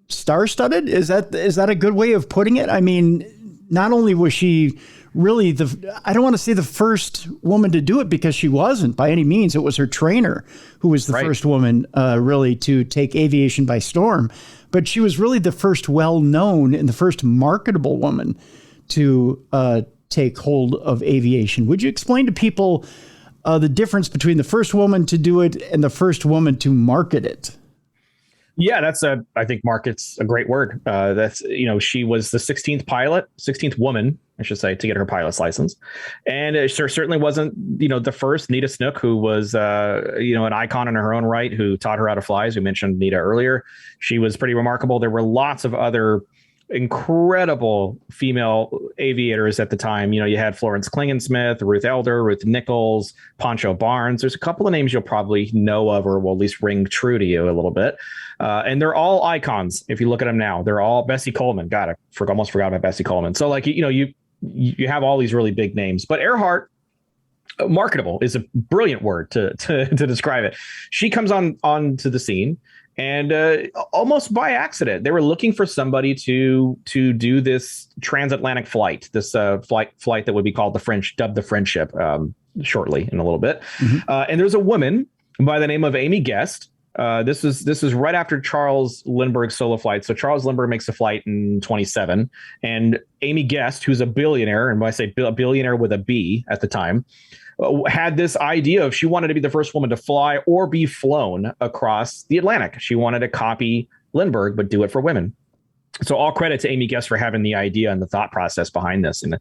star-studded. Is that a good way of putting it? I mean, not only was she really I don't want to say the first woman to do it, because she wasn't by any means. It was her trainer who was the first woman really to take aviation by storm. But she was really the first well-known and the first marketable woman to take hold of aviation. Would you explain to people the difference between the first woman to do it and the first woman to market it? Yeah, I think market's a great word. She was the 16th woman, I should say, to get her pilot's license. And it certainly wasn't, the first. Nita Snook, who was, an icon in her own right, who taught her how to fly, as we mentioned Nita earlier. She was pretty remarkable. There were lots of other incredible female aviators at the time. You had Florence Klingensmith, Ruth Elder, Ruth Nichols, Poncho Barnes. There's a couple of names you'll probably know of, or will at least ring true to you a little bit. And they're all icons. If you look at them now, they're all Bessie Coleman. God, I almost forgot about Bessie Coleman. So you have all these really big names, but Earhart, marketable is a brilliant word to describe it. She comes onto the scene. And almost by accident, they were looking for somebody to do this transatlantic flight, this flight that would be called dubbed the Friendship, shortly in a little bit. Mm-hmm. And there's a woman by the name of Amy Guest. This is right after Charles Lindbergh's solo flight. So Charles Lindbergh makes a flight in 1927, and Amy Guest, who's a billionaire, and when I say a billionaire with a B at the time, had this idea of she wanted to be the first woman to fly or be flown across the Atlantic. She wanted to copy Lindbergh, but do it for women. So all credit to Amy Guest for having the idea and the thought process behind this. And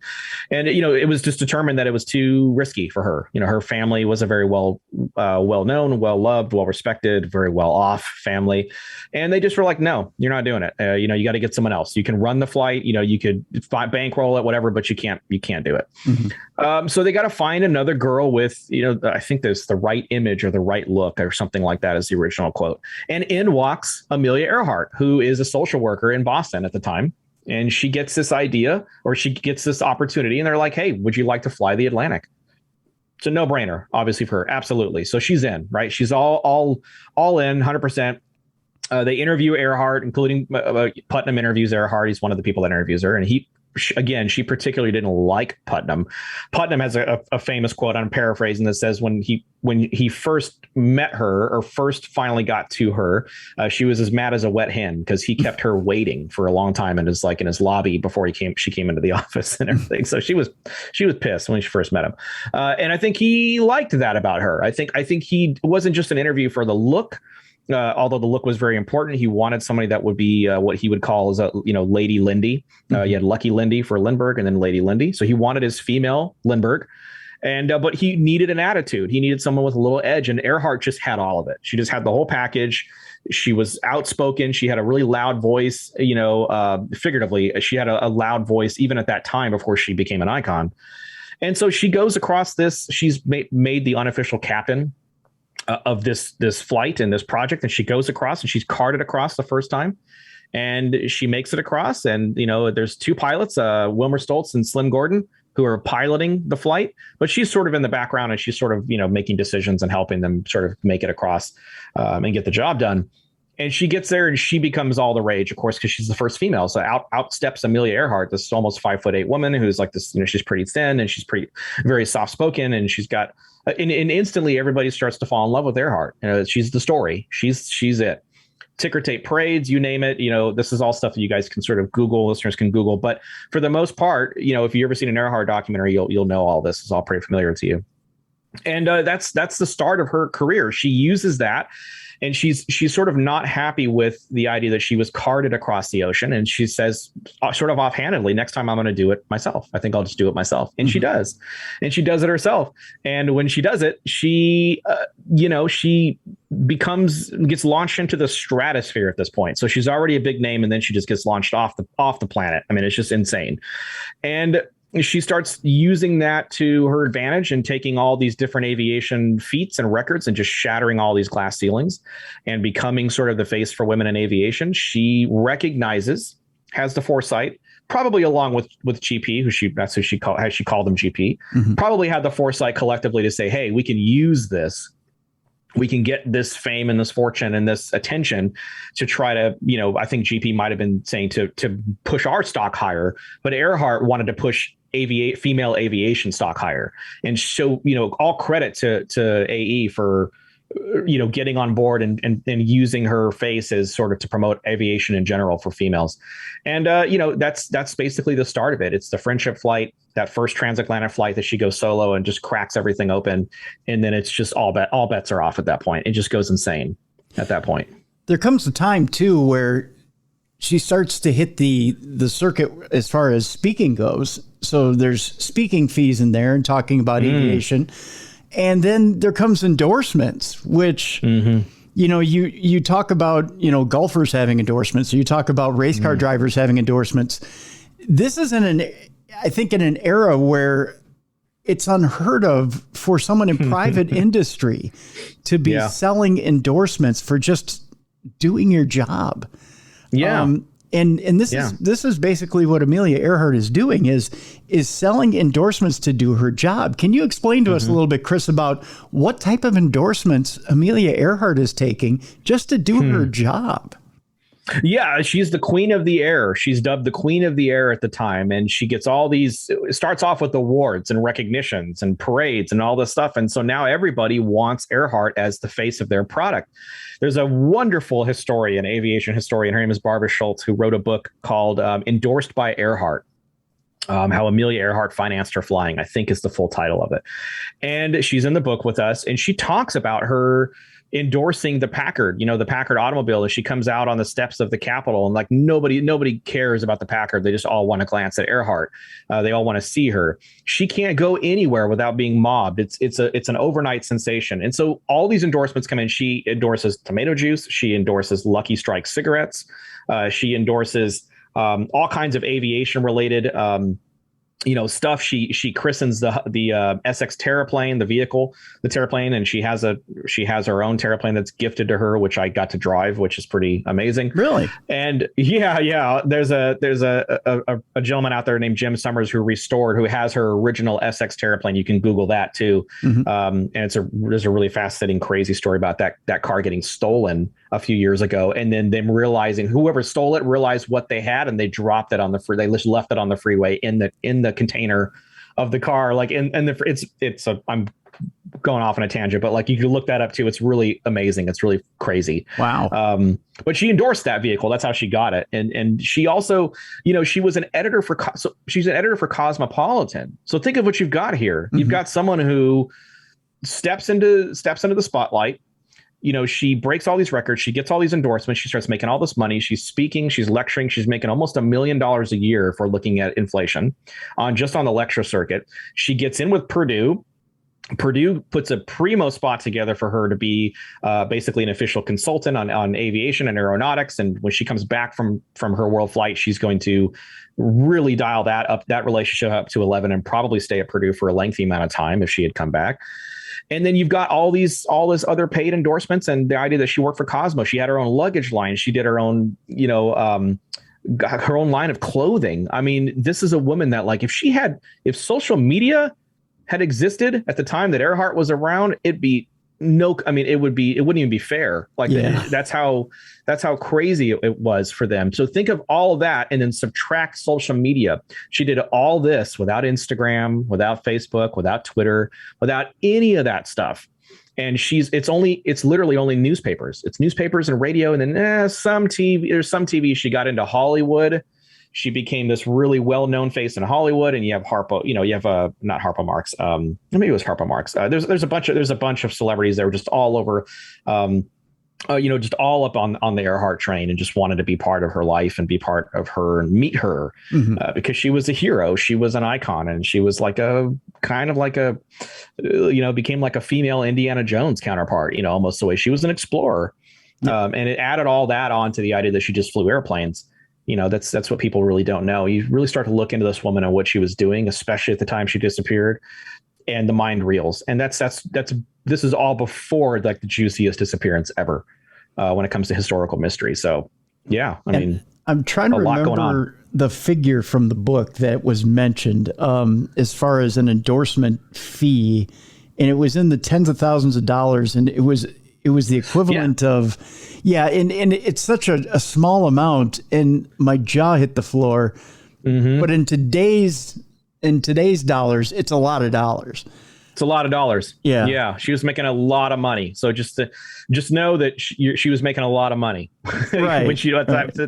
it was just determined that it was too risky for her. Her family was a very well-known, well-loved, well-respected, very well-off family. And they just were like, no, you're not doing it. You got to get someone else. You can run the flight, you could bankroll it, whatever, but you can't do it. Mm-hmm. So they got to find another girl with, I think there's the right image or the right look or something like that is the original quote. And in walks Amelia Earhart, who is a social worker in Boston at the time. And she gets this idea, or she gets this opportunity, and they're like, hey, would you like to fly the Atlantic? It's a no-brainer, obviously, for her. Absolutely. So she's in, right? She's all in 100%. They interview Earhart, including Putnam interviews Earhart. He's one of the people that interviews her. And she particularly didn't like Putnam. Putnam has a famous quote, I'm paraphrasing, that says when he first met her, or first finally got to her, she was as mad as a wet hen because he kept her waiting for a long time in his lobby before she came into the office and everything. So she was pissed when she first met him. And I think he liked that about her. I think he wasn't just an interview for the look. Although the look was very important, he wanted somebody that would be what he would call as Lady Lindy. You had Lucky Lindy for Lindbergh, and then Lady Lindy. So he wanted his female Lindbergh, but he needed an attitude. He needed someone with a little edge, and Earhart just had all of it. She just had the whole package. She was outspoken. She had a really loud voice. Figuratively, she had a loud voice even at that time before she became an icon. And so she goes across this. She's made the unofficial captain of this flight and this project, and she goes across, and she's carted across the first time, and she makes it across. And there's two pilots, Wilmer Stoltz and Slim Gordon, who are piloting the flight, but she's sort of in the background, and she's sort of making decisions and helping them sort of make it across and get the job done. And she gets there, and she becomes all the rage, of course, because she's the first female. So out steps Amelia Earhart, this almost 5'8" woman who's like this. She's pretty thin, and she's very soft spoken, and she's got. And instantly everybody starts to fall in love with Earhart. She's the story. She's it. Ticker tape parades, you name it. This is all stuff that you guys can sort of Google, listeners can Google. But for the most part, if you've ever seen an Earhart documentary, you'll know all this. It's all pretty familiar to you. And that's the start of her career. She uses that. And she's sort of not happy with the idea that she was carted across the ocean. And she says sort of offhandedly, next time I'm going to do it myself. I think I'll just do it myself. And she does. And she does it herself. And when she does it, she gets launched into the stratosphere at this point. So she's already a big name. And then she just gets launched off the planet. I mean, it's just insane. And she starts using that to her advantage and taking all these different aviation feats and records and just shattering all these glass ceilings and becoming sort of the face for women in aviation. She has the foresight, probably along with GP, as she called them GP, probably had the foresight collectively to say, hey, we can use this. We can get this fame and this fortune and this attention to try to, I think GP might have been saying to push our stock higher, but Earhart wanted to push female aviation stock higher. And so, all credit to AE for, getting on board and using her face as sort of to promote aviation in general for females. And, that's basically the start of it. It's the friendship flight, that first transatlantic flight that she goes solo and just cracks everything open. And then it's just all bets are off at that point. It just goes insane at that point. There comes a time too where she starts to hit the circuit as far as speaking goes. So there's speaking fees in there and talking about aviation. And then there comes endorsements, which, you talk about, golfers having endorsements. You talk about race car drivers having endorsements. This is in an era where it's unheard of for someone in private industry to be selling endorsements for just doing your job. Yeah. And this is basically what Amelia Earhart is doing is selling endorsements to do her job. Can you explain to us a little bit, Chris, about what type of endorsements Amelia Earhart is taking just to do her job? Yeah, she's the queen of the air. She's dubbed the queen of the air at the time. And she gets all these, it starts off with awards and recognitions and parades and all this stuff. And so now everybody wants Earhart as the face of their product. There's a wonderful aviation historian. Her name is Barbara Schultz, who wrote a book called Endorsed by Earhart. How Amelia Earhart financed her flying, I think is the full title of it. And she's in the book with us. And she talks about her endorsing the Packard, the Packard automobile, as she comes out on the steps of the Capitol, and like nobody cares about the Packard. They just all want to glance at Earhart. They all want to see her. She can't go anywhere without being mobbed. It's an overnight sensation. And so all these endorsements come in. She endorses tomato juice. She endorses Lucky Strike cigarettes. She endorses all kinds of aviation related stuff. She christens the SX Terraplane, the vehicle, the Terraplane, and she has her own Terraplane that's gifted to her, which I got to drive, which is pretty amazing. Really? And yeah, there's a gentleman out there named Jim Summers who has her original SX Terraplane. You can Google that too. Mm-hmm. And there's a really fascinating, crazy story about that car getting stolen a few years ago, and then them realizing whoever stole it realized what they had, and they dropped it on the they just left it on the freeway in the container of the car. Like, I'm going off on a tangent, but like you can look that up too. It's really amazing. It's really crazy. Wow. But she endorsed that vehicle. That's how she got it. And she also, she was an editor she's an editor for Cosmopolitan. So think of what you've got here. Mm-hmm. You've got someone who steps into the spotlight. She breaks all these records. She gets all these endorsements. She starts making all this money. She's speaking. She's lecturing. She's making almost $1 million a year if we're looking at inflation on the lecture circuit. She gets in with Purdue. Purdue puts a primo spot together for her to be basically an official consultant on aviation and aeronautics. And when she comes back from her world flight, she's going to really dial that relationship up to 11 and probably stay at Purdue for a lengthy amount of time if she had come back. And then you've got all this other paid endorsements, and the idea that she worked for Cosmo. She had her own luggage line. She did her own, her own line of clothing. I mean, this is a woman that, like, if social media had existed at the time that Earhart was around, it wouldn't even be fair. Like, yeah. That's how crazy it was for them. So think of all of that and then subtract social media. She did all this without Instagram, without Facebook, without Twitter, without any of that stuff. And it's literally only newspapers. It's newspapers and radio, and then some TV. There's some TV. She got into Hollywood. She became this really well-known face in Hollywood, and you have Harpo. You have not Harpo Marx. Maybe it was Harpo Marx. There's a bunch of celebrities that were just all over, just all up on the Earhart train, and just wanted to be part of her life and be part of her and meet her, mm-hmm. Because she was a hero. She was an icon, and she was became like a female Indiana Jones counterpart. Almost the way she was an explorer, and it added all that on to the idea that she just flew airplanes. That's what people really don't know. You really start to look into this woman and what she was doing, especially at the time she disappeared, and the mind reels. And this is all before like the juiciest disappearance ever when it comes to historical mystery. So, yeah, I'm trying to remember the figure from the book that was mentioned as far as an endorsement fee, and it was in the tens of thousands of dollars, and it was the equivalent of, and it's such a small amount, and my jaw hit the floor. Mm-hmm. But in today's dollars, it's a lot of dollars. It's a lot of dollars. Yeah. Yeah. She was making a lot of money. So just know that she was making a lot of money right. when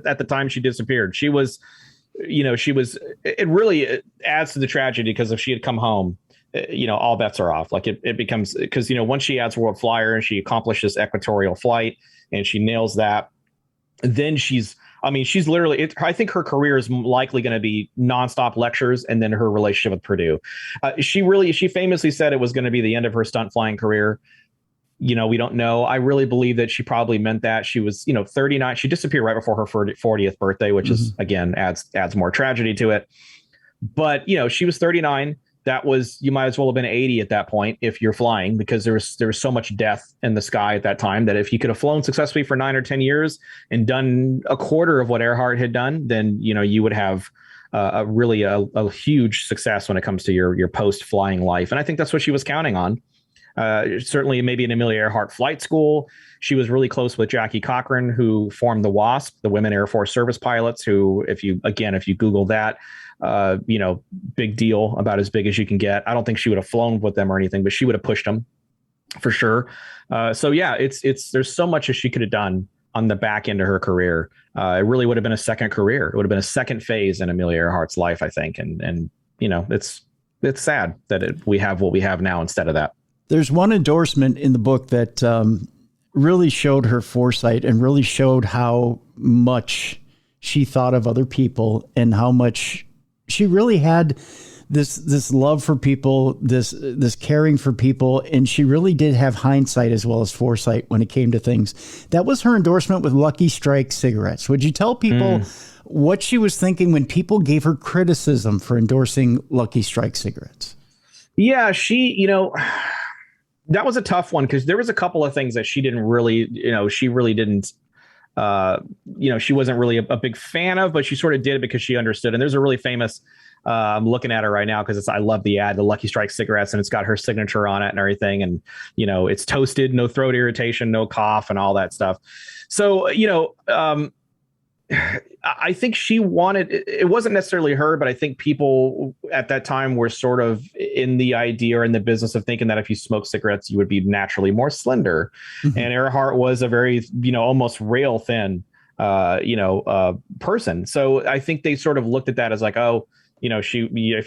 at the time she disappeared. She was, it really adds to the tragedy, because if she had come home, all bets are off. Like it becomes, because, once she adds World Flyer and she accomplishes equatorial flight and she nails that, then she's literally, I think her career is likely going to be nonstop lectures and then her relationship with Purdue. She famously said it was going to be the end of her stunt flying career. We don't know. I really believe that she probably meant that. She was, 39. She disappeared right before her 40th birthday, which mm-hmm. is, again, adds more tragedy to it. But, she was 39. That was, you might as well have been 80 at that point if you're flying, because there was so much death in the sky at that time that if you could have flown successfully for 9 or 10 years and done a quarter of what Earhart had done, then, you would have a huge success when it comes to your post-flying life. And I think that's what she was counting on. Certainly maybe an Amelia Earhart flight school. She was really close with Jackie Cochran, who formed the WASP, the Women Air Force Service Pilots, who, if you Google that, big deal, about as big as you can get. I don't think she would have flown with them or anything, but she would have pushed them for sure. So yeah, there's so much that she could have done on the back end of her career. It really would have been a second career. It would have been a second phase in Amelia Earhart's life, I think. And it's sad that we have what we have now instead of that. There's one endorsement in the book that really showed her foresight and really showed how much she thought of other people and how much she really had this love for people, this caring for people. And she really did have hindsight as well as foresight when it came to things. That was her endorsement with Lucky Strike cigarettes. Would you tell people what she was thinking when people gave her criticism for endorsing Lucky Strike cigarettes? Yeah, that was a tough one because there was a couple of things that she didn't really, she really didn't, she wasn't really a big fan of, but she sort of did it because she understood. And there's a really famous, I'm looking at her right now because I love the ad, the Lucky Strike cigarettes, and it's got her signature on it and everything. And, it's toasted, no throat irritation, no cough and all that stuff. So, I think she wanted, it wasn't necessarily her, but I think people at that time were sort of in the idea or in the business of thinking that if you smoke cigarettes, you would be naturally more slender. Mm-hmm. And Earhart was a very, almost rail thin, person. So I think they sort of looked at that as like, oh, if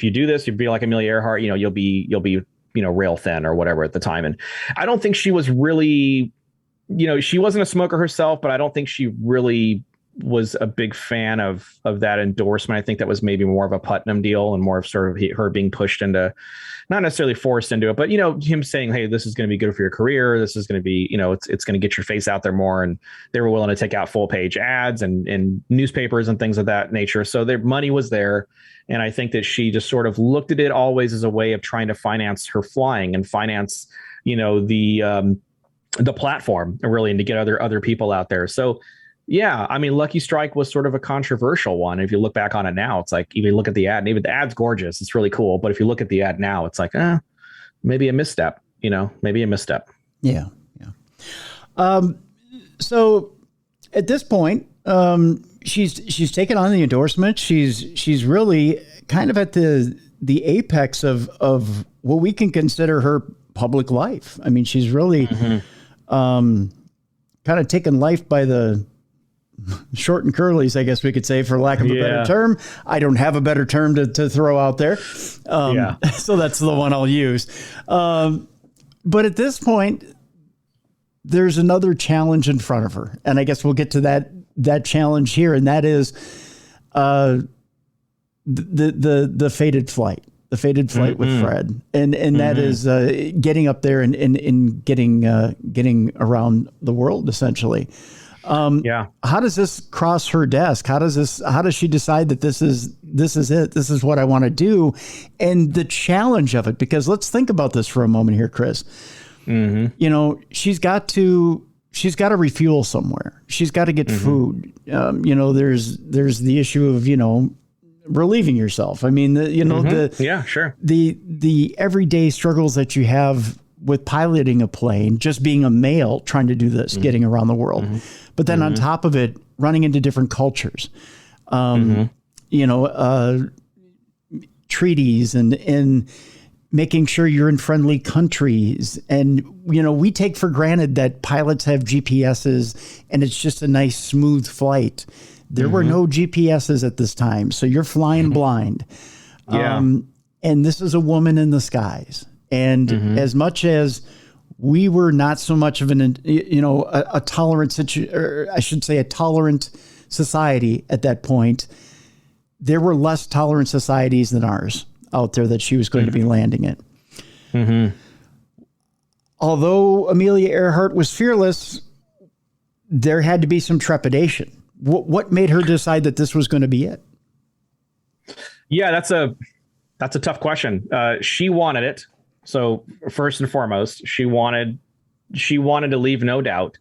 you do this, you'd be like Amelia Earhart, you'll be, rail thin or whatever at the time. And I don't think she was really, she wasn't a smoker herself, but I don't think she really was a big fan of that endorsement. I think that was maybe more of a Putnam deal and more of sort of her being pushed into, not necessarily forced into it, but, him saying, hey, this is going to be good for your career. This is going to be, it's going to get your face out there more. And they were willing to take out full page ads and newspapers and things of that nature. So their money was there. And I think that she just sort of looked at it always as a way of trying to finance her flying and finance, the platform really, and to get other people out there. So, yeah, I mean, Lucky Strike was sort of a controversial one. If you look back on it now, it's like, even look at the ad, and even the ad's gorgeous. It's really cool. But if you look at the ad now, it's like, maybe a misstep, maybe a misstep. Yeah. Yeah. So at this point, she's taken on the endorsement. She's really kind of at the apex of what we can consider her public life. I mean, she's really kind of taken life by the short and curlies, I guess we could say, for lack of a better term. I don't have a better term to throw out there. So that's the one I'll use. But at this point, there's another challenge in front of her. And I guess we'll get to that challenge here. And that is the fated flight. The fated flight with Fred. And that is getting up there and getting around the world, essentially. How does this cross her desk? How does she decide that this is it? This is what I want to do. And the challenge of it, because let's think about this for a moment here, Chris. She's got to refuel somewhere. She's got to get food. There's the issue of, relieving yourself. I mean, the everyday struggles that you have with piloting a plane, just being a male trying to do this, getting around the world. But then on top of it, running into different cultures, treaties and making sure you're in friendly countries. And, we take for granted that pilots have GPSs and it's just a nice, smooth flight. There were no GPSs at this time, so you're flying blind. And this is a woman in the skies. And as much as we were not so much of a tolerant a tolerant society at that point, there were less tolerant societies than ours out there that she was going to be landing in. Although Amelia Earhart was fearless, there had to be some trepidation. What made her decide that this was going to be it? Yeah, that's a tough question. She wanted it. So first and foremost, she wanted to leave no doubt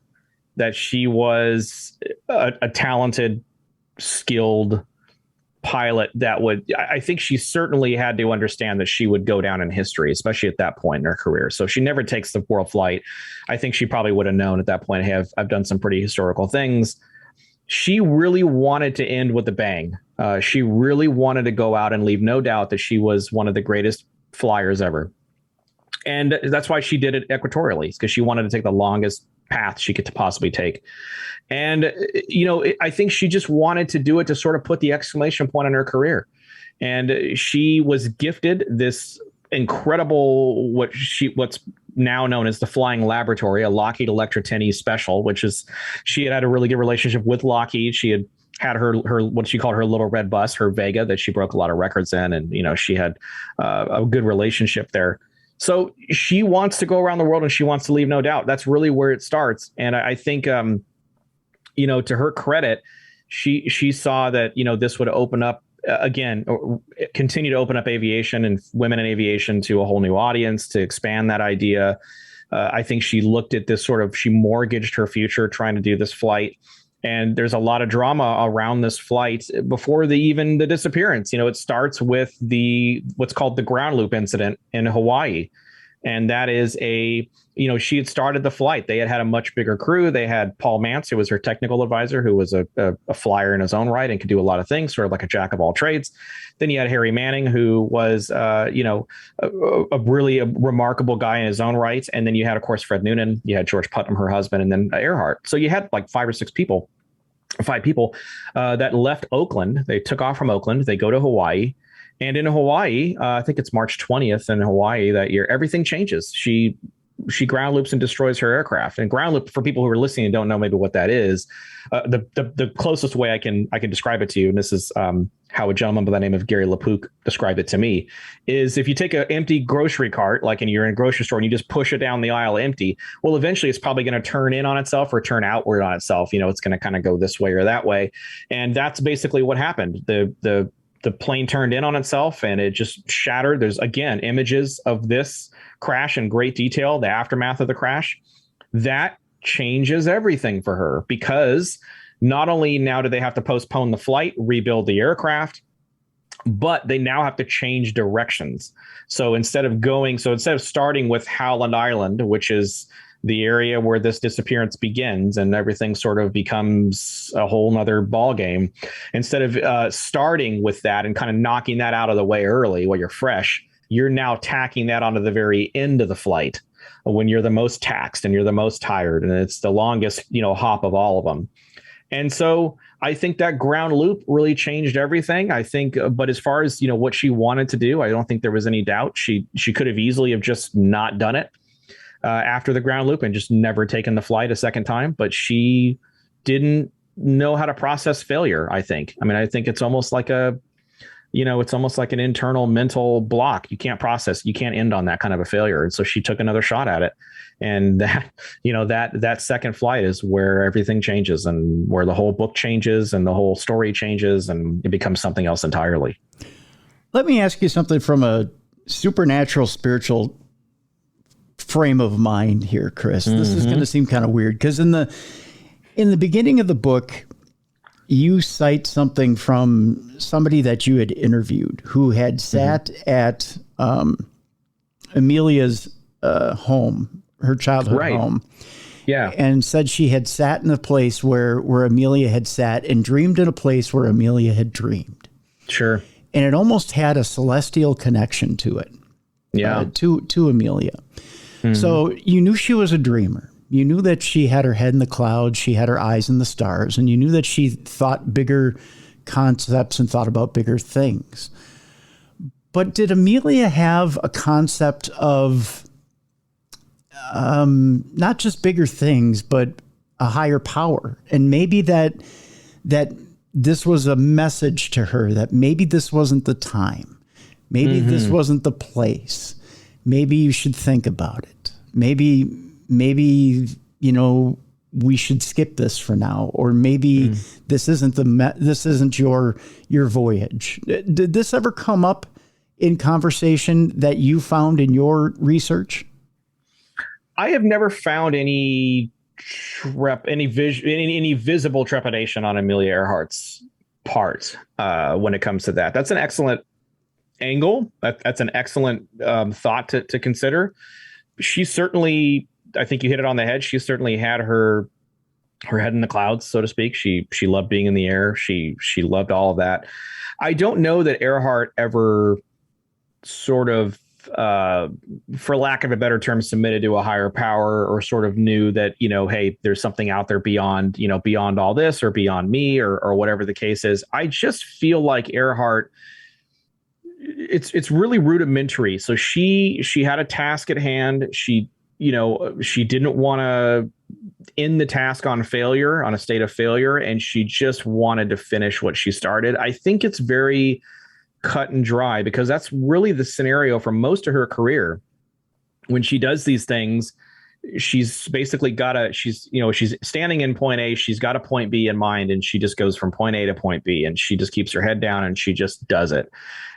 that she was a talented, skilled pilot I think she certainly had to understand that she would go down in history, especially at that point in her career. So if she never takes the world flight, I think she probably would have known at that point, hey, I've done some pretty historical things. She really wanted to end with a bang. She really wanted to go out and leave no doubt that she was one of the greatest flyers ever. And that's why she did it equatorially, because she wanted to take the longest path she could possibly take. And, I think she just wanted to do it to sort of put the exclamation point on her career. And she was gifted this incredible, what's now known as the Flying Laboratory, a Lockheed Electra 10E special, which is, she had a really good relationship with Lockheed. She had her what she called her little red bus, her Vega, that she broke a lot of records in, and she had a good relationship there. So she wants to go around the world and she wants to leave, no doubt. That's really where it starts. And I think, to her credit, she saw that, this would open up, again, continue to open up aviation and women in aviation to a whole new audience, to expand that idea. I think she looked at this she mortgaged her future trying to do this flight. And there's a lot of drama around this flight before the disappearance. It starts with what's called the ground loop incident in Hawaii. And that is she had started the flight. They had a much bigger crew. They had Paul Mantz, who was her technical advisor, who was a flyer in his own right and could do a lot of things, sort of like a jack of all trades. Then you had Harry Manning, who was, a really remarkable guy in his own right. And then you had, of course, Fred Noonan. You had George Putnam, her husband, and then Earhart. So you had like five people that left Oakland. They took off from Oakland. They go to Hawaii. And in Hawaii, I think it's March 20th in Hawaii that year, everything changes. She ground loops and destroys her aircraft. And ground loop, for people who are listening and don't know maybe what that is, the closest way I can describe it to you, and this is how a gentleman by the name of Gary LaPook described it to me, is if you take an empty grocery cart, like you're in a grocery store, and you just push it down the aisle empty, well, eventually it's probably going to turn in on itself or turn outward on itself. It's going to kind of go this way or that way. And that's basically what happened. The plane turned in on itself and it just shattered. There's, again, images of this crash in great detail, the aftermath of the crash. That changes everything for her, because not only now do they have to postpone the flight, rebuild the aircraft, but they now have to change directions. So instead of starting with Howland Island, which is the area where this disappearance begins and everything sort of becomes a whole nother ball game, instead of starting with that and kind of knocking that out of the way early while you're fresh, you're now tacking that onto the very end of the flight when you're the most taxed and you're the most tired, and it's the longest hop of all of them. And so I think that ground loop really changed everything. I think, but as far as what she wanted to do, I don't think there was any doubt. She could have easily have just not done it after the ground loop and just never taken the flight a second time. But she didn't know how to process failure, I think. I think it's almost like it's almost like an internal mental block. You can't process, you can't end on that kind of a failure. And so she took another shot at it. And that second flight is where everything changes and where the whole book changes and the whole story changes and it becomes something else entirely. Let me ask you something from a supernatural, spiritual frame of mind here, Chris. This is going to seem kind of weird because in the beginning of the book, you cite something from somebody that you had interviewed who had sat at Amelia's home, her childhood home. Yeah. And said she had sat in a place where Amelia had sat and dreamed in a place where Amelia had dreamed. Sure. And it almost had a celestial connection to it. Yeah. To Amelia. So you knew she was a dreamer. You knew that she had her head in the clouds. She had her eyes in the stars. And you knew that she thought bigger concepts and thought about bigger things. But did Amelia have a concept of not just bigger things, but a higher power? And maybe that this was a message to her that maybe this wasn't the time. Maybe this wasn't the place. Maybe you should think about it. Maybe, we should skip this for now, or maybe this isn't your voyage. Did this ever come up in conversation that you found in your research? I have never found any visible trepidation on Amelia Earhart's part when it comes to that. That's an excellent angle. That's an excellent thought to consider. She certainly, I think you hit it on the head. She certainly had her head in the clouds, so to speak. She loved being in the air. She loved all of that. I don't know that Earhart ever sort of, for lack of a better term, submitted to a higher power or sort of knew that, hey, there's something out there beyond all this or beyond me or whatever the case is. I just feel like Earhart, it's really rudimentary. So she had a task at hand. She she didn't want to end the task on failure, on a state of failure, and she just wanted to finish what she started. I think it's very cut and dry, because that's really the scenario for most of her career. When she does these things, she's basically she's standing in point A, she's got a point B in mind, and she just goes from point A to point B, and she just keeps her head down and she just does it.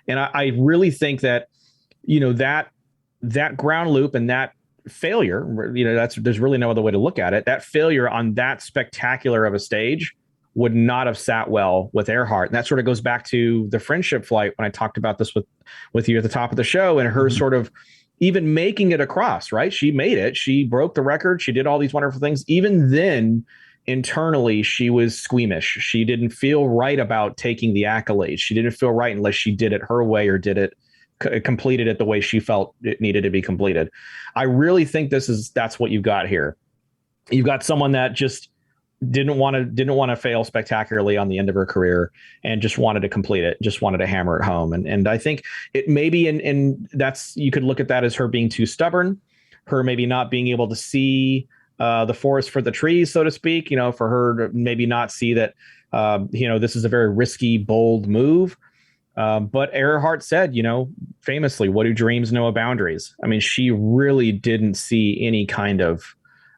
And I really think that, that ground loop and that failure, there's really no other way to look at it. That failure on that spectacular of a stage would not have sat well with Earhart. And that sort of goes back to the friendship flight when I talked about this with you at the top of the show, and her sort of even making it across, right? She made it. She broke the record. She did all these wonderful things. Even then, internally, she was squeamish. She didn't feel right about taking the accolades. She didn't feel right unless she did it her way, or completed it the way she felt it needed to be completed. I really think that's what you've got here. You've got someone that just didn't want to fail spectacularly on the end of her career, and just wanted to complete it, just wanted to hammer it home. And I think it maybe, and that's, you could look at that as her being too stubborn, her maybe not being able to see the forest for the trees, so to speak, for her to maybe not see that, this is a very risky, bold move. But Earhart said, famously, what do dreams know of boundaries? I mean, she really didn't see any kind of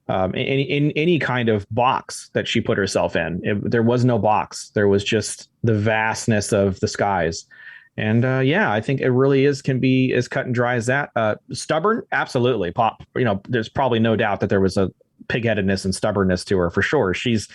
any kind of box that she put herself in. There was no box. There was just the vastness of the skies. And I think it really can be as cut and dry as that. Stubborn, absolutely. There's probably no doubt that there was a pigheadedness and stubbornness to her, for sure. She's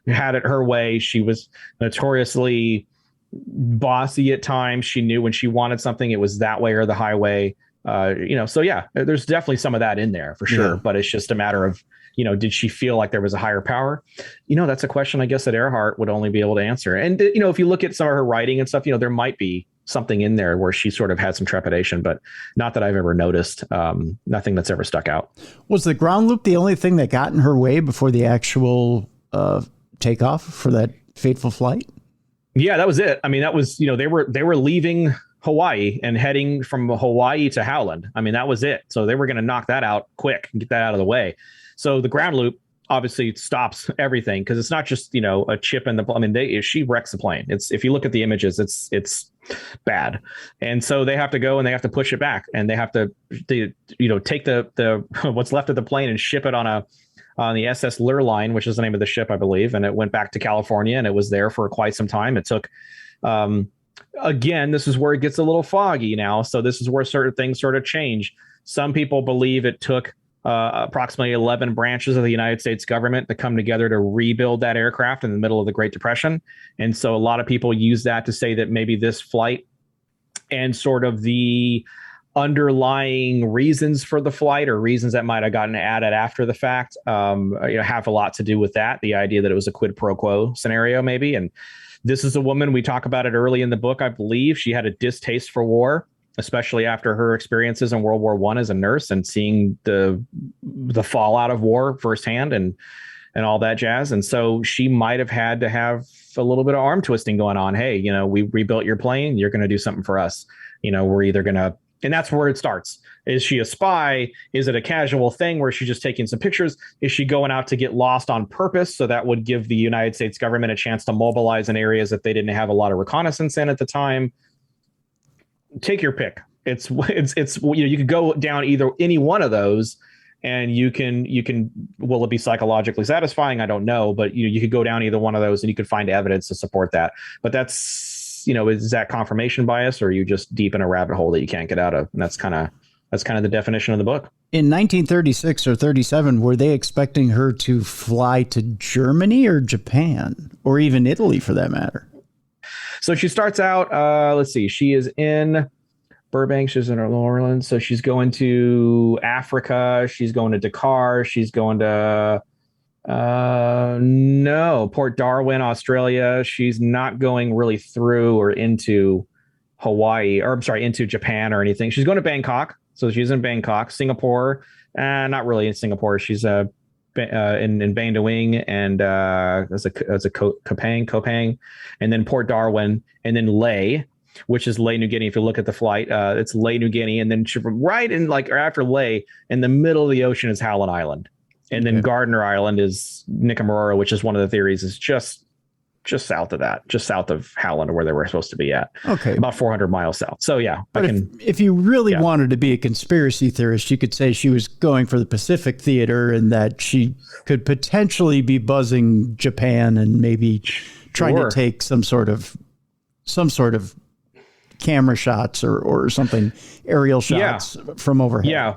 had it her way. She was notoriously bossy at times. She knew when she wanted something, it was that way or the highway. There's definitely some of that in there, for sure. Yeah. But it's just a matter of, did she feel like there was a higher power? That's a question, I guess, that Earhart would only be able to answer. And, if you look at some of her writing and stuff, there might be something in there where she sort of had some trepidation, but not that I've ever noticed. Nothing that's ever stuck out. Was the ground loop the only thing that got in her way before the actual takeoff for that fateful flight? Yeah, that was it. I mean, that was, they were leaving Hawaii and heading from Hawaii to Howland. I mean, that was it. So they were going to knock that out quick and get that out of the way. So the ground loop obviously stops everything, because it's not just, a chip in the, I mean, she wrecks the plane. If you look at the images, it's bad. And so they have to go and they have to push it back, and they have to take the what's left of the plane and ship it on the SS Lurline, which is the name of the ship, I believe. And it went back to California, and it was there for quite some time. It took, again, this is where it gets a little foggy now. So this is where certain things sort of change. Some people believe it took approximately 11 branches of the United States government to come together to rebuild that aircraft in the middle of the Great Depression. And so a lot of people use that to say that maybe this flight and sort of the underlying reasons for the flight, or reasons that might have gotten added after the fact, have a lot to do with that. The idea that it was a quid pro quo scenario, maybe. And this is a woman, we talk about it early in the book, I believe. She had a distaste for war, especially after her experiences in World War I as a nurse, and seeing the fallout of war firsthand and all that jazz. And so she might have had to have a little bit of arm twisting going on. Hey, we rebuilt your plane. You're going to do something for us. We're either going to, and that's where it starts. Is she a spy? Is it a casual thing where she's just taking some pictures? Is she going out to get lost on purpose? So that would give the United States government a chance to mobilize in areas that they didn't have a lot of reconnaissance in at the time. Take your pick. It's you could go down any one of those, and you can will it be psychologically satisfying? I don't know, but you could go down either one of those, and you could find evidence to support that. But that's, is that confirmation bias, or are you just deep in a rabbit hole that you can't get out of? And that's kind of the definition of the book. In 1936 or 37, were they expecting her to fly to Germany or Japan, or even Italy for that matter? So she starts out, let's see, she is in Burbank, she's in New Orleans. So she's going to Africa. She's going to Dakar. She's going to, Port Darwin, Australia. She's not going really through or into Hawaii, or I'm sorry, into Japan or anything. She's going to Bangkok. So she's in Bangkok. Singapore, not really in Singapore. She's in Bang Wing and as a Kopang, and then Port Darwin, and then Lae. which is Ley, New Guinea. If you look at the flight, it's Ley, New Guinea. And then right in like, or after Ley, in the middle of the ocean is Howland Island. And then Gardner Island is Nicaragua, which is one of the theories is just south of that, just south of Howland, where they were supposed to be at. Okay. About 400 miles south. So yeah, but if you really wanted to be a conspiracy theorist, you could say she was going for the Pacific Theater and that she could potentially be buzzing Japan and maybe trying to take some sort of camera shots or something, aerial shots from overhead. Yeah.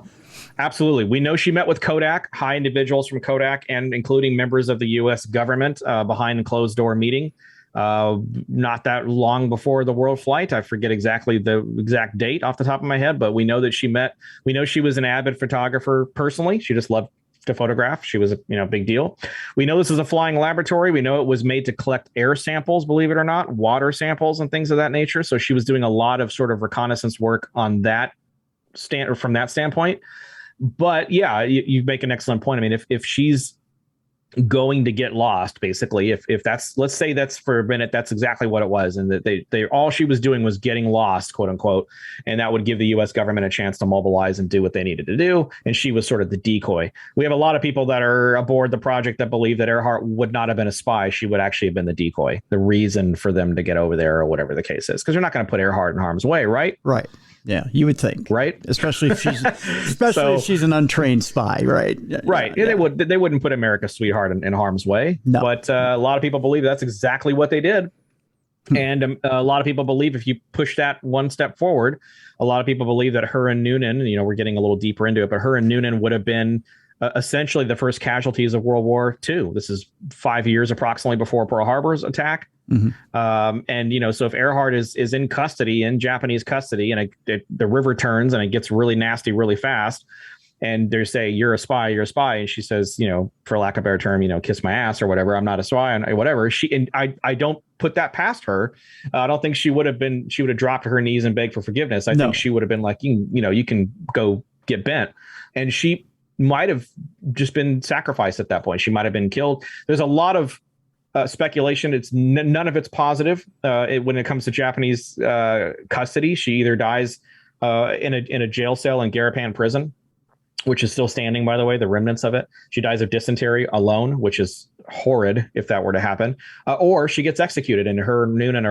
Absolutely. We know she met with Kodak, high individuals from Kodak, and including members of the U.S. government behind a closed door meeting. Not that long before the world flight. I forget exactly the exact date off the top of my head, but we know that she met. We know she was an avid photographer personally. She just loved to photograph. She was a big deal. We know this is a flying laboratory. We know it was made to collect air samples, believe it or not, water samples and things of that nature. So she was doing a lot of sort of reconnaissance work on that from that standpoint. But yeah, you make an excellent point. I mean, if she's going to get lost, basically, if that's, let's say that's for a minute, that's exactly what it was. And that they all she was doing was getting lost, quote unquote. And that would give the U.S. government a chance to mobilize and do what they needed to do. And she was sort of the decoy. We have a lot of people that are aboard the project that believe that Earhart would not have been a spy. She would actually have been the decoy, the reason for them to get over there or whatever the case is. Because they're not going to put Earhart in harm's way, right? Right. Yeah, you would think, right? Especially if she's an untrained spy, right? Right. Yeah. They wouldn't put America's sweetheart in harm's way. No. But a lot of people believe that's exactly what they did. And a lot of people believe if you push that one step forward, a lot of people believe that her and Noonan, we're getting a little deeper into it, but her and Noonan would have been essentially the first casualties of World War II. This is 5 years approximately before Pearl Harbor's attack. Mm-hmm. And, so if Earhart is in custody, in Japanese custody, and the river turns and it gets really nasty really fast, and they say, you're a spy. And she says, for lack of a better term, kiss my ass or whatever. I'm not a spy and whatever. I don't put that past her. I don't think she would have dropped to her knees and begged for forgiveness. I think she would have been like, you can go get bent. And she might have just been sacrificed at that point. She might have been killed. There's a lot of speculation. It's none of it's positive when it comes to Japanese custody. She either dies in a jail cell in Garapan prison, which is still standing, by the way, the remnants of it. She dies of dysentery alone, which is horrid if that were to happen, or she gets executed, and her Noonan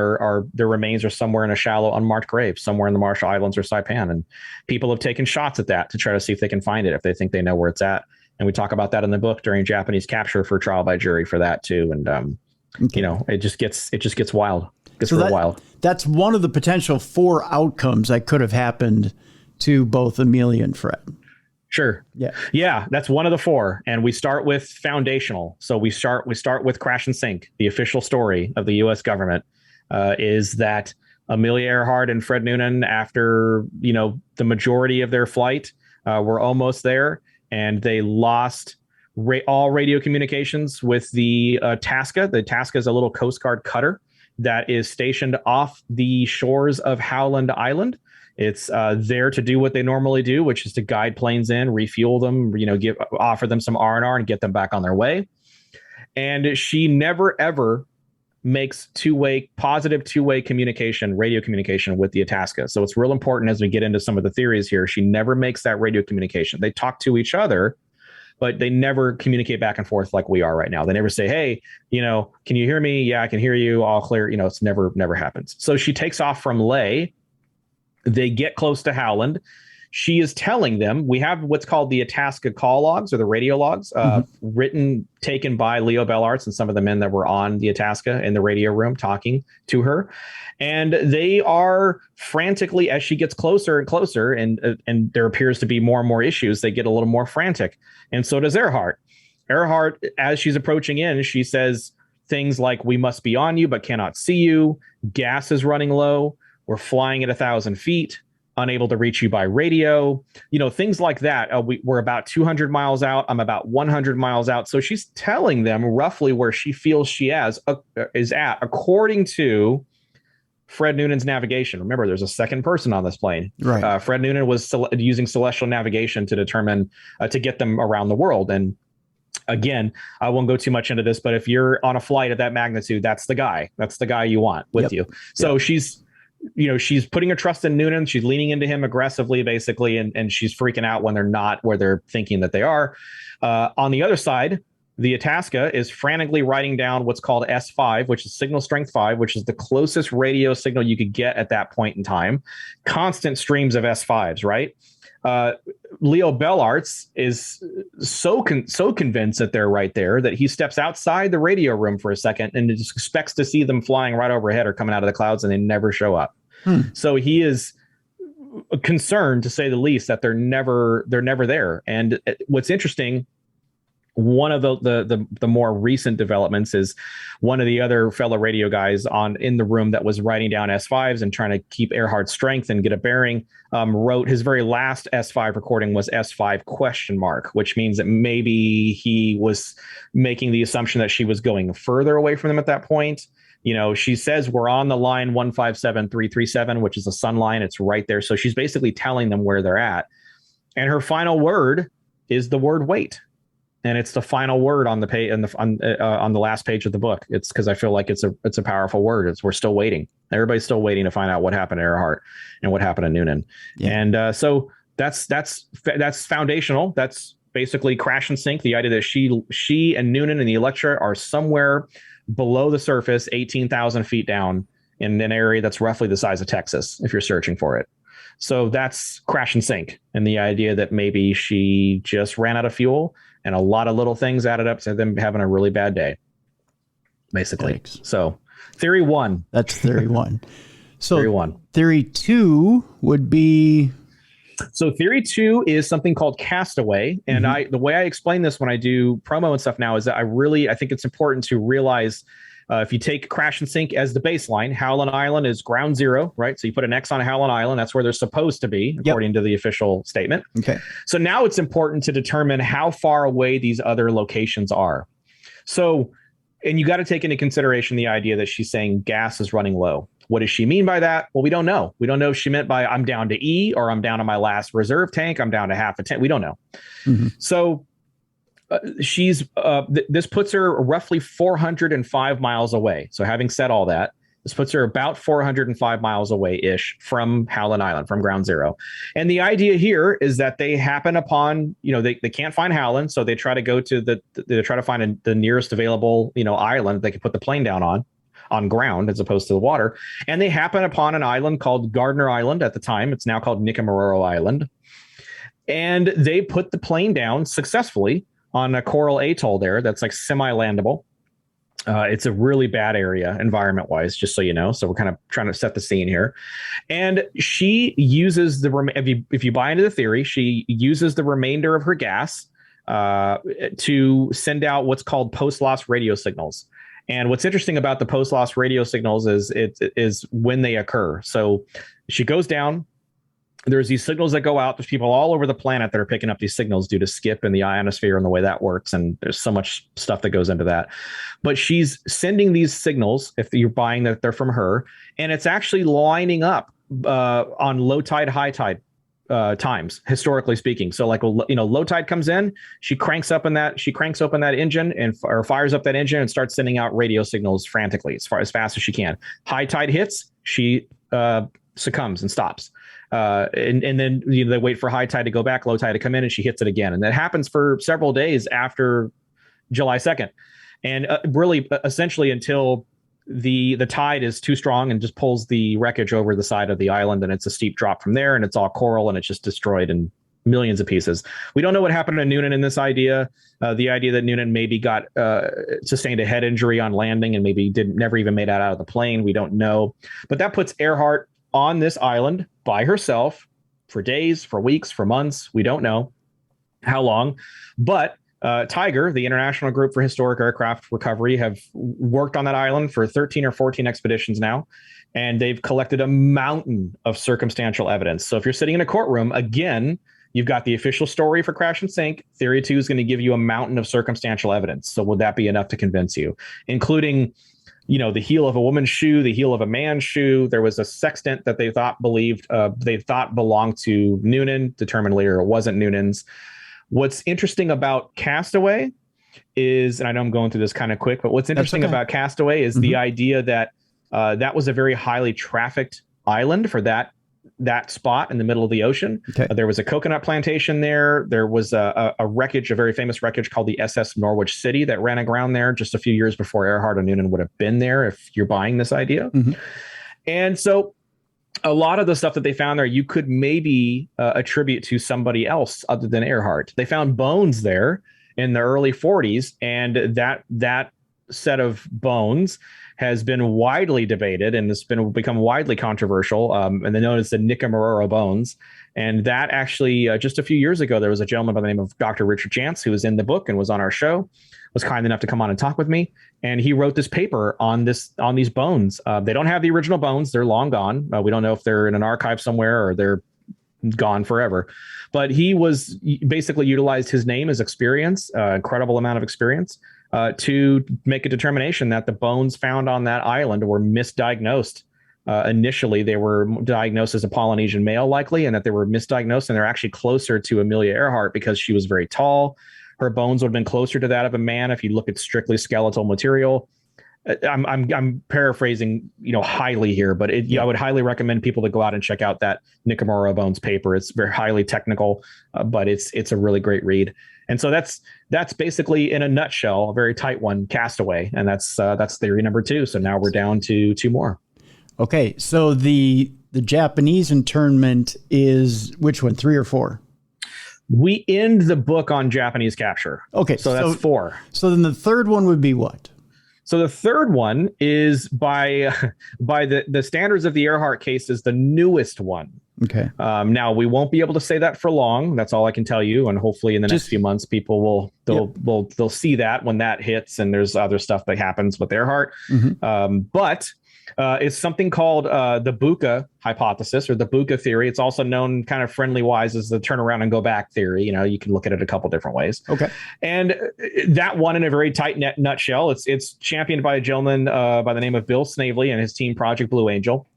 their remains are somewhere in a shallow, unmarked grave somewhere in the Marshall Islands or Saipan. And people have taken shots at that to try to see if they can find it, if they think they know where it's at. And we talk about that in the book during Japanese capture for trial by jury for that too. And it just gets wild. Gets real wild. That's one of the potential 4 outcomes that could have happened to both Amelia and Fred. Sure. Yeah. That's one of the 4. And we start with foundational. So we start with crash and sink. The official story of the U.S. government is that Amelia Earhart and Fred Noonan, after, the majority of their flight, were almost there, and they lost all radio communications with the Tasca. The Tasca is a little Coast Guard cutter that is stationed off the shores of Howland Island. It's there to do what they normally do, which is to guide planes in, refuel them, offer them some R&R and get them back on their way. And she never, ever makes positive two-way communication, radio communication with the Itasca. So it's real important as we get into some of the theories here. She never makes that radio communication. They talk to each other, but they never communicate back and forth like we are right now. They never say, hey, can you hear me? Yeah, I can hear you. All clear. It's never happens. So she takes off from Ley. They get close to Howland. She is telling them, we have what's called the Itasca call logs, or the radio logs, taken by Leo Bellarts and some of the men that were on the Itasca in the radio room talking to her. And they are frantically, as she gets closer and closer, and there appears to be more and more issues, they get a little more frantic. And so does Earhart. Earhart, as she's approaching in, she says things like, we must be on you, but cannot see you. Gas is running low. We're flying at 1,000 feet. Unable to reach you by radio, things like that. We're about 200 miles out. I'm about 100 miles out. So she's telling them roughly where she feels she is at, according to Fred Noonan's navigation. Remember, there's a second person on this plane. Right. Fred Noonan was using celestial navigation to determine, to get them around the world. And again, I won't go too much into this, but if you're on a flight of that magnitude, that's the guy you want with you. So she's she's putting her trust in Noonan. She's leaning into him aggressively, basically, and she's freaking out when they're not where they're thinking that they are. On the other side, the Itasca is frantically writing down what's called S5, which is signal strength 5, which is the closest radio signal you could get at that point in time. Constant streams of S5s, right? Leo Bellarts is so convinced that they're right there that he steps outside the radio room for a second and just expects to see them flying right overhead or coming out of the clouds, and they never show up. So he is concerned, to say the least, that they're never there. And what's interesting, one of the more recent developments is one of the other fellow radio guys in the room that was writing down S5s and trying to keep Earhart's strength and get a bearing, wrote his very last S5 recording was S5 ? Which means that maybe he was making the assumption that she was going further away from them at that point. She says we're on the line 157337, which is a sun line. It's right there. So she's basically telling them where they're at. And her final word is the word wait. And it's the final word on the page on the last page of the book. It's because I feel like it's a powerful word. We're still waiting. Everybody's still waiting to find out what happened to Earhart and what happened to Noonan. Yeah. And so that's foundational. That's basically crash and sink. The idea that she and Noonan and the Electra are somewhere below the surface, 18,000 feet down in an area that's roughly the size of Texas, if you're searching for it. So that's crash and sink. And the idea that maybe she just ran out of fuel and a lot of little things added up to them having a really bad day, basically. Thanks. So theory 1. That's theory 1. So theory 1. Theory 2 would be... So theory 2 is something called castaway. And the way I explain this when I do promo and stuff now is that I think it's important to realize if you take crash and sink as the baseline, Howland Island is ground zero, right? So you put an X on Howland Island. That's where they're supposed to be, according to the official statement. Okay. So now it's important to determine how far away these other locations are. So, and you got to take into consideration the idea that she's saying gas is running low. What does she mean by that? Well, we don't know. We don't know if she meant by I'm down to E, or I'm down to my last reserve tank. I'm down to half a tank. We don't know. So this puts her roughly 405 miles away. So having said all that, this puts her about 405 miles away-ish from Howland Island, from ground zero. And the idea here is that they happen upon, they can't find Howland. So they try to go to they try to find the nearest available, island they can put the plane down on ground as opposed to the water. And they happen upon an island called Gardner Island at the time. It's now called Nicamororo Island. And they put the plane down successfully on a coral atoll there that's like semi-landable. It's a really bad area environment-wise, just so you know. So we're kind of trying to set the scene here. And she uses if you buy into the theory, she uses the remainder of her gas to send out what's called post-loss radio signals. And what's interesting about the post-loss radio signals is when they occur. So she goes down. There's these signals that go out. There's people all over the planet that are picking up these signals due to skip and the ionosphere and the way that works. And there's so much stuff that goes into that. But she's sending these signals, if you're buying that they're from her, and it's actually lining up on low tide, high tide times, historically speaking. So like, low tide comes in, she cranks open that engine or fires up that engine and starts sending out radio signals frantically as fast as she can. High tide hits, she succumbs and stops. And then they wait for high tide to go back, low tide to come in, and she hits it again. And that happens for several days after July 2nd. And really, essentially, until the tide is too strong and just pulls the wreckage over the side of the island, and it's a steep drop from there, and it's all coral, and it's just destroyed in millions of pieces. We don't know what happened to Noonan in this idea. The idea that Noonan maybe sustained a head injury on landing and maybe never even made it out of the plane. We don't know. But that puts Earhart on this island by herself for days, for weeks, for months. We don't know how long. But Tiger, the International Group for Historic Aircraft Recovery, have worked on that island for 13 or 14 expeditions now, and they've collected a mountain of circumstantial evidence. So if you're sitting in a courtroom, again, you've got the official story for crash and sink. Theory 2 is going to give you a mountain of circumstantial evidence. So would that be enough to convince you? Including, the heel of a woman's shoe, the heel of a man's shoe. There was a sextant that they thought belonged to Noonan, determined later it wasn't Noonan's. What's interesting about Castaway is, and I know I'm going through this kind of quick, but what's interesting about Castaway is the idea that that was a very highly trafficked island for that spot in the middle of the ocean. Okay. There was a coconut plantation there. There was a wreckage, a very famous wreckage called the SS Norwich City that ran aground there just a few years before Earhart and Noonan would have been there, if you're buying this idea. Mm-hmm. And so a lot of the stuff that they found there, you could maybe attribute to somebody else other than Earhart. They found bones there in the early 40s, and that set of bones has been widely debated, and it's become widely controversial, and they're known as the Nikamororo bones. And that actually, just a few years ago, there was a gentleman by the name of Dr. Richard Jantz, who was in the book and was on our show, was kind enough to come on and talk with me. And he wrote this paper on these bones. They don't have the original bones. They're long gone. We don't know if they're in an archive somewhere or they're gone forever. But he was basically utilized his name, his experience, incredible amount of experience, to make a determination that the bones found on that island were misdiagnosed. Initially, they were diagnosed as a Polynesian male, likely, and that they were misdiagnosed, and they're actually closer to Amelia Earhart because she was very tall. Her bones would have been closer to that of a man if you look at strictly skeletal material. I'm paraphrasing, highly here, but I would highly recommend people to go out and check out that Nikamororo Bones paper. It's very highly technical, but it's a really great read. And so that's basically, in a nutshell, a very tight one, Castaway, and that's theory number 2. So now we're down to 2 more. Okay, so the Japanese internment is which one, 3 or 4? We end the book on Japanese capture. Okay, so that's 4. So then the third one would be what? So the third one is by the standards of the Earhart case, is the newest one. Okay. Now we won't be able to say that for long. That's all I can tell you. And hopefully in the next few months, people they'll see that when that hits, and there's other stuff that happens with Earhart. Mm-hmm. But it's something called the Buka hypothesis, or the Buka theory. It's also known kind of friendly wise as the turn around and go back theory. You can look at it a couple different ways. Okay. And that one, in a very tight nutshell, it's championed by a gentleman by the name of Bill Snavely and his team, Project Blue Angel.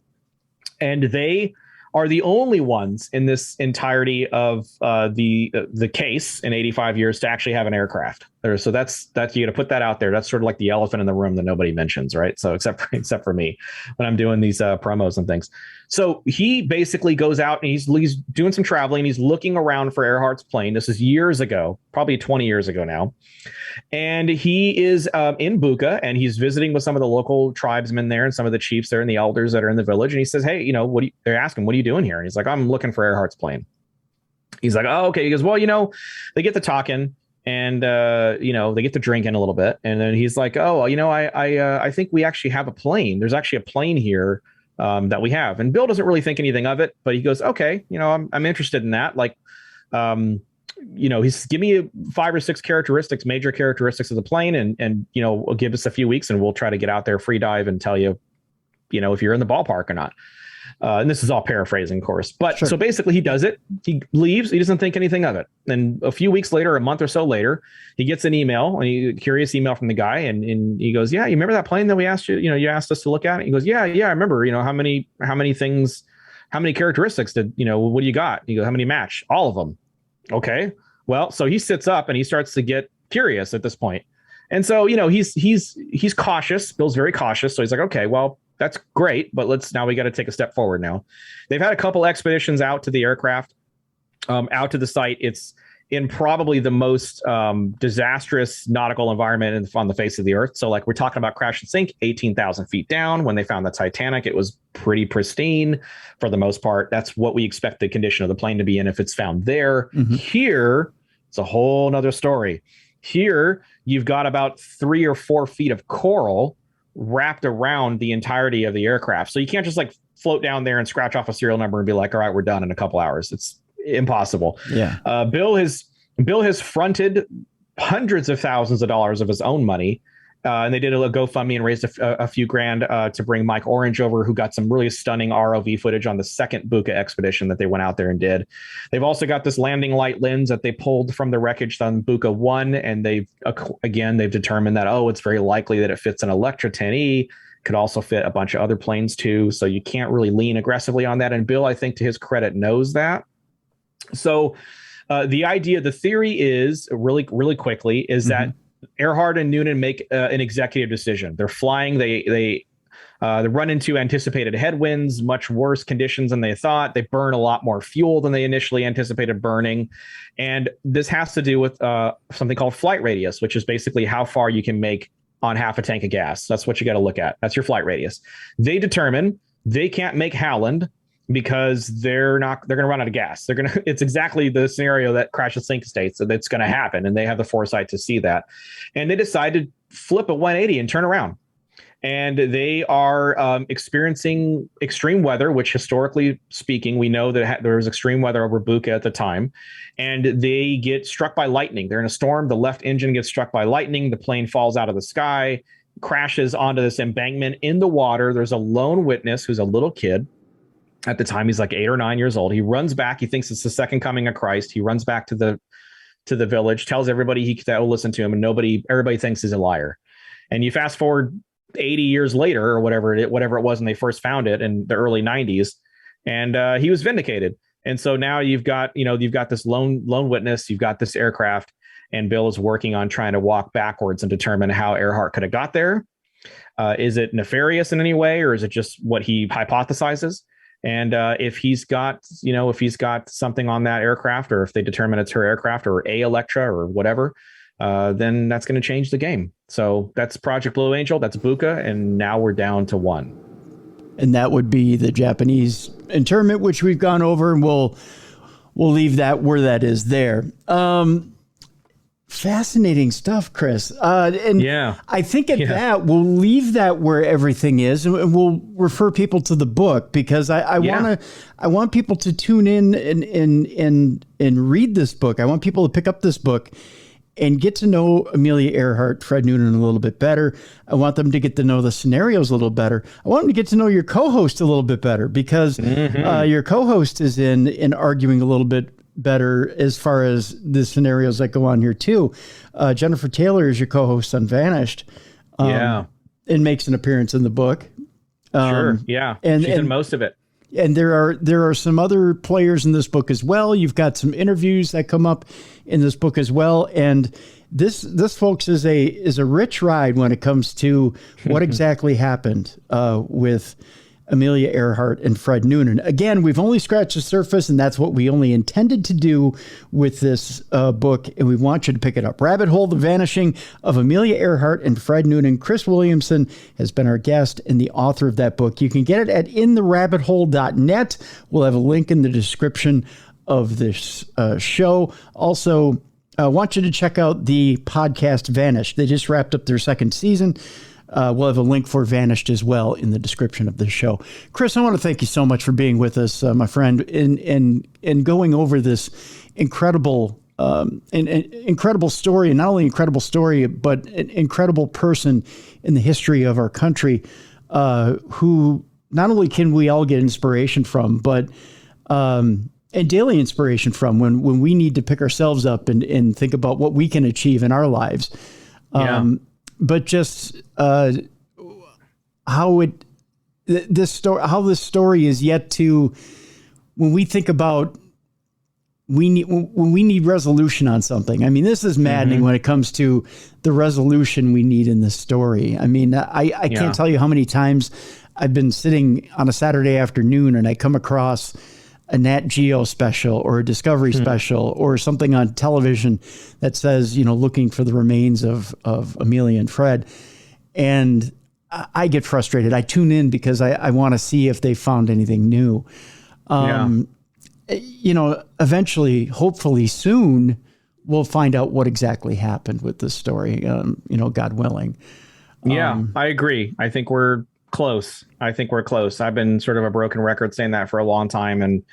And they are the only ones in this entirety of the case in 85 years to actually have an aircraft. So that's you got to put that out there. That's sort of like the elephant in the room that nobody mentions, right? So except for me when I'm doing these promos and things. So he basically goes out and he's doing some traveling. He's looking around for Earhart's plane. This is years ago, probably 20 years ago now. And he is in Buka, and he's visiting with some of the local tribesmen there and some of the chiefs there and the elders that are in the village. And he says, hey, they're asking, what are you doing here? And he's like, I'm looking for Earhart's plane. He's like, oh, okay. He goes, well, they get to talking, and they get to drinking a little bit. And then he's like, oh, I think we actually have a plane. There's actually a plane here that we have. And Bill doesn't really think anything of it, but he goes, okay, I'm interested in that. Like, he's give me 5 or 6 major characteristics of the plane, and give us a few weeks and we'll try to get out there, free dive, and tell you, if you're in the ballpark or not. And this is all paraphrasing, of course. But sure. So basically he does it. He leaves. He doesn't think anything of it. And a few weeks later, a month or so later, he gets an email, a curious email from the guy. And he goes, yeah, you remember that plane that we asked you, you asked us to look at? And he goes, yeah, I remember. How many characteristics what do you got? He goes, how many match? All of them. Okay. Well, so he sits up and he starts to get curious at this point. And so, he's cautious. Bill's very cautious. So he's like, okay, well, that's great, but now we got to take a step forward now. They've had a couple expeditions out to the aircraft, out to the site. It's in probably the most disastrous nautical environment on the face of the earth. So like we're talking about crash and sink, 18,000 feet down. When they found the Titanic, it was pretty pristine for the most part. That's what we expect the condition of the plane to be in if it's found there. Mm-hmm. Here, it's a whole nother story. Here, you've got about 3 or 4 feet of coral wrapped around the entirety of the aircraft. So you can't just like float down there and scratch off a serial number and be like, all right, we're done in a couple hours. It's impossible. Yeah. Bill has fronted hundreds of thousands of dollars of his own money. And they did a GoFundMe and raised a few grand to bring Mike Orange over, who got some really stunning ROV footage on the second Buka expedition that they went out there and did. They've also got this landing light lens that they pulled from the wreckage on Buka 1. And they've determined that, it's very likely that it fits an Electra 10E. Could also fit a bunch of other planes too. So you can't really lean aggressively on that. And Bill, I think to his credit, knows that. So the theory is really, really quickly is that Earhart and Noonan make an executive decision. They're flying. They They run into anticipated headwinds, much worse conditions than they thought. They burn a lot more fuel than they initially anticipated burning. And this has to do with something called flight radius, which is basically how far you can make on half a tank of gas. That's what you got to look at. That's your flight radius. They determine they can't make Howland because they're going to run out of gas. It's exactly the scenario that Crash the Sink states that it's going to happen. And they have the foresight to see that. And they decide to flip a 180 and turn around. And they are experiencing extreme weather, which historically speaking, we know that there was extreme weather over Buka at the time. And they get struck by lightning. They're in a storm. The left engine gets struck by lightning. The plane falls out of the sky, crashes onto this embankment in the water. There's a lone witness who's a little kid. At the time, he's like 8 or 9 years old. He runs back. He thinks it's the second coming of Christ. He runs back to the village, tells everybody that will listen to him, and everybody thinks he's a liar. And you fast forward 80 years later or whatever it was when they first found it in the early 90s, and he was vindicated. And so now you've got this lone witness, you've got this aircraft, and Bill is working on trying to walk backwards and determine how Earhart could have got there. Is it nefarious in any way, or is it just what he hypothesizes? And if he's got something on that aircraft, or if they determine it's her aircraft or Electra or whatever, then that's going to change the game. So that's Project Blue Angel. That's Buka. And now we're down to one. And that would be the Japanese internment, which we've gone over, and we'll leave that where that is there. Fascinating stuff, Chris. And yeah, I think that we'll leave that where everything is, and we'll refer people to the book, because I want people to tune in and read this book. I want people to pick up this book and get to know Amelia Earhart, Fred Noonan, a little bit better. I want them to get to know the scenarios a little better. I want them to get to know your co-host a little bit better, because your co-host is in arguing a little bit better as far as the scenarios that go on here too. Jennifer Taylor is your co-host on Vanished. And makes an appearance in the book. Sure. Yeah. And she's in most of it. And there are some other players in this book as well. You've got some interviews that come up in this book as well. And this folks is a rich ride when it comes to what exactly happened with Amelia Earhart and Fred Noonan. Again, we've only scratched the surface, and that's what we only intended to do with this book, and we want you to pick it up. Rabbit Hole, The Vanishing of Amelia Earhart and Fred Noonan. Chris Williamson has been our guest and the author of that book. You can get it at intherabbithole.net. We'll have a link in the description of this show. Also, I want you to check out the podcast Vanished. They just wrapped up their second season. We'll have a link for Vanished as well in the description of this show. Chris, I want to thank you so much for being with us, my friend, in going over this incredible story, and not only incredible story, but an incredible person in the history of our country, who not only can we all get inspiration from, but and daily inspiration from when we need to pick ourselves up and think about what we can achieve in our lives. But just how this story is yet to, when we think about when we need resolution on something. I mean, this is maddening when it comes to the resolution we need in this story. I mean, I can't tell you how many times I've been sitting on a Saturday afternoon and I come across a Nat Geo special or a Discovery special or something on television that says, looking for the remains of Amelia and Fred. And I get frustrated. I tune in because I want to see if they found anything new. Eventually, hopefully soon, we'll find out what exactly happened with this story, God willing. I agree. I think we're close. I've been sort of a broken record saying that for a long time. And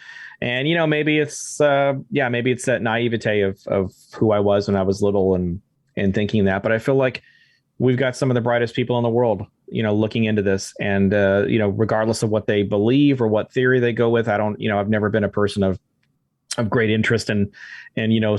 maybe it's that naivete of who I was when I was little and thinking that, but I feel like we've got some of the brightest people in the world, looking into this, and, regardless of what they believe or what theory they go with, I've never been a person of great interest and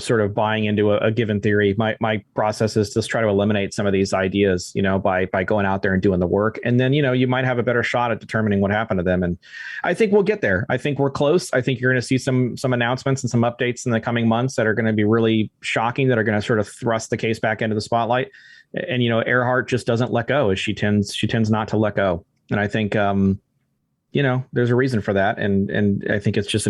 sort of buying into a given theory. My process is to try to eliminate some of these ideas, by going out there and doing the work. And then, you might have a better shot at determining what happened to them. And I think we'll get there. I think we're close. I think you're going to see some announcements and some updates in the coming months that are going to be really shocking, that are going to sort of thrust the case back into the spotlight. And, Earhart just doesn't let go, as she tends not to let go. And I think, there's a reason for that. And I think it's just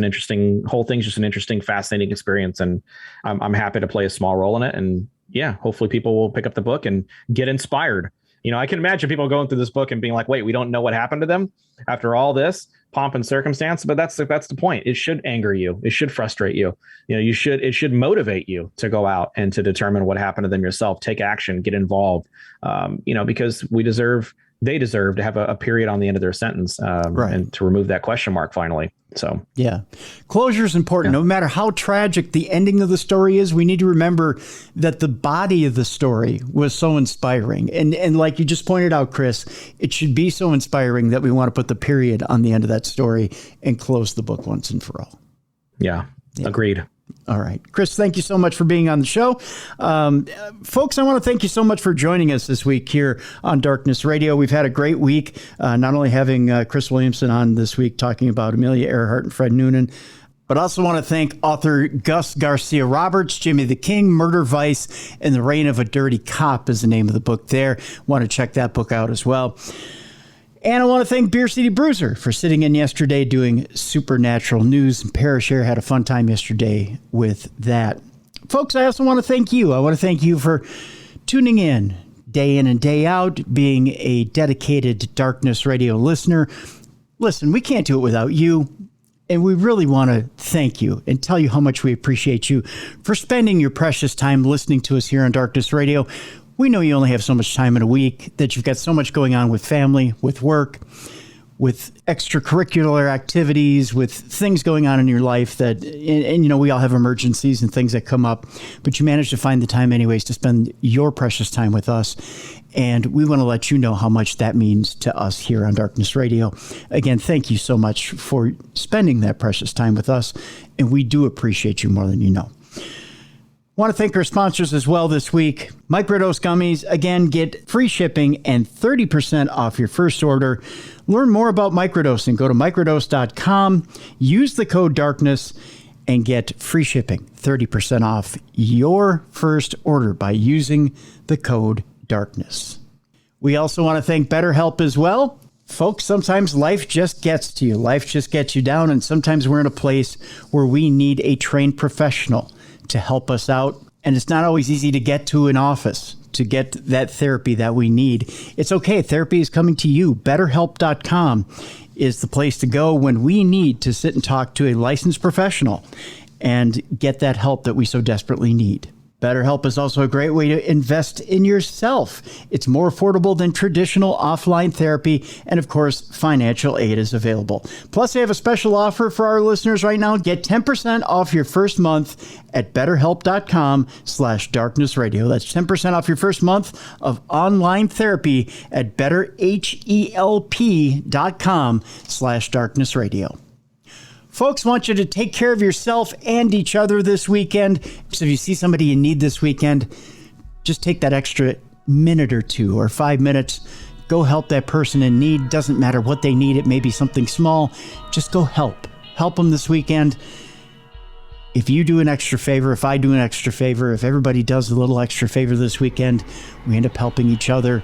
whole thing's just an interesting, fascinating experience. And I'm happy to play a small role in it. And yeah, hopefully people will pick up the book and get inspired. I can imagine people going through this book and being like, wait, we don't know what happened to them after all this pomp and circumstance. But that's the point. It should anger you. It should frustrate you. It should motivate you to go out and to determine what happened to them yourself, take action, get involved, because they deserve to have a period on the end of their sentence, right, and to remove that question mark finally. So, yeah, closure is important. Yeah. No matter how tragic the ending of the story is, we need to remember that the body of the story was so inspiring. And like you just pointed out, Chris, it should be so inspiring that we want to put the period on the end of that story and close the book once and for all. Yeah. Agreed. All right. Chris, thank you so much for being on the show. Folks, I want to thank you so much for joining us this week here on Darkness Radio. We've had a great week, not only having Chris Williamson on this week talking about Amelia Earhart and Fred Noonan, but I also want to thank author Gus Garcia Roberts, Jimmy the King, Murder, Vice, and the Reign of a Dirty Cop is the name of the book there. Want to check that book out as well. And I want to thank Beer City Bruiser for sitting in yesterday doing Supernatural News. And Parashare had a fun time yesterday with that. Folks, I also want to thank you. I want to thank you for tuning in and day out, being a dedicated Darkness Radio listener. Listen, we can't do it without you. And we really want to thank you and tell you how much we appreciate you for spending your precious time listening to us here on Darkness Radio. We know you only have so much time in a week, that you've got so much going on with family, with work, with extracurricular activities, with things going on in your life that, and we all have emergencies and things that come up, but you manage to find the time anyways to spend your precious time with us. And we want to let you know how much that means to us here on Darkness Radio. Again, thank you so much for spending that precious time with us. And we do appreciate you more than you know. Want to thank our sponsors as well this week. Microdose Gummies. Again, get free shipping and 30% off your first order. Learn more about microdosing. Go to microdose.com. Use the code DARKNESS and get free shipping, 30% off your first order by using the code DARKNESS. We also want to thank BetterHelp as well. Folks, sometimes life just gets to you. Life just gets you down, and sometimes we're in a place where we need a trained professional to help us out. And it's not always easy to get to an office to get that therapy that we need. It's okay. Therapy is coming to you. BetterHelp.com is the place to go when we need to sit and talk to a licensed professional and get that help that we so desperately need. BetterHelp is also a great way to invest in yourself. It's more affordable than traditional offline therapy, and of course, financial aid is available. Plus, they have a special offer for our listeners right now. Get 10% off your first month at BetterHelp.com/darknessradio. That's 10% off your first month of online therapy at BetterHelp.com/darknessradio. Folks, want you to take care of yourself and each other this weekend. So if you see somebody you need this weekend, just take that extra minute or 2 or 5 minutes. Go help that person in need. Doesn't matter what they need. It may be something small. Just go help. Help them this weekend. If you do an extra favor, if I do an extra favor, if everybody does a little extra favor this weekend, we end up helping each other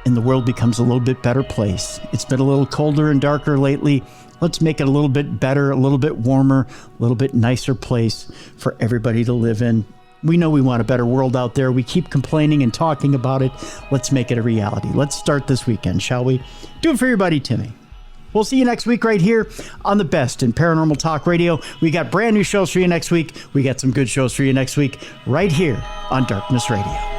and the world becomes a little bit better place. It's been a little colder and darker lately. Let's make it a little bit better, a little bit warmer, a little bit nicer place for everybody to live in. We know we want a better world out there. We keep complaining and talking about it. Let's make it a reality. Let's start this weekend, shall we? Do it for your buddy, Timmy. We'll see you next week right here on the best in Paranormal Talk Radio. We got brand new shows for you next week. We got some good shows for you next week right here on Darkness Radio.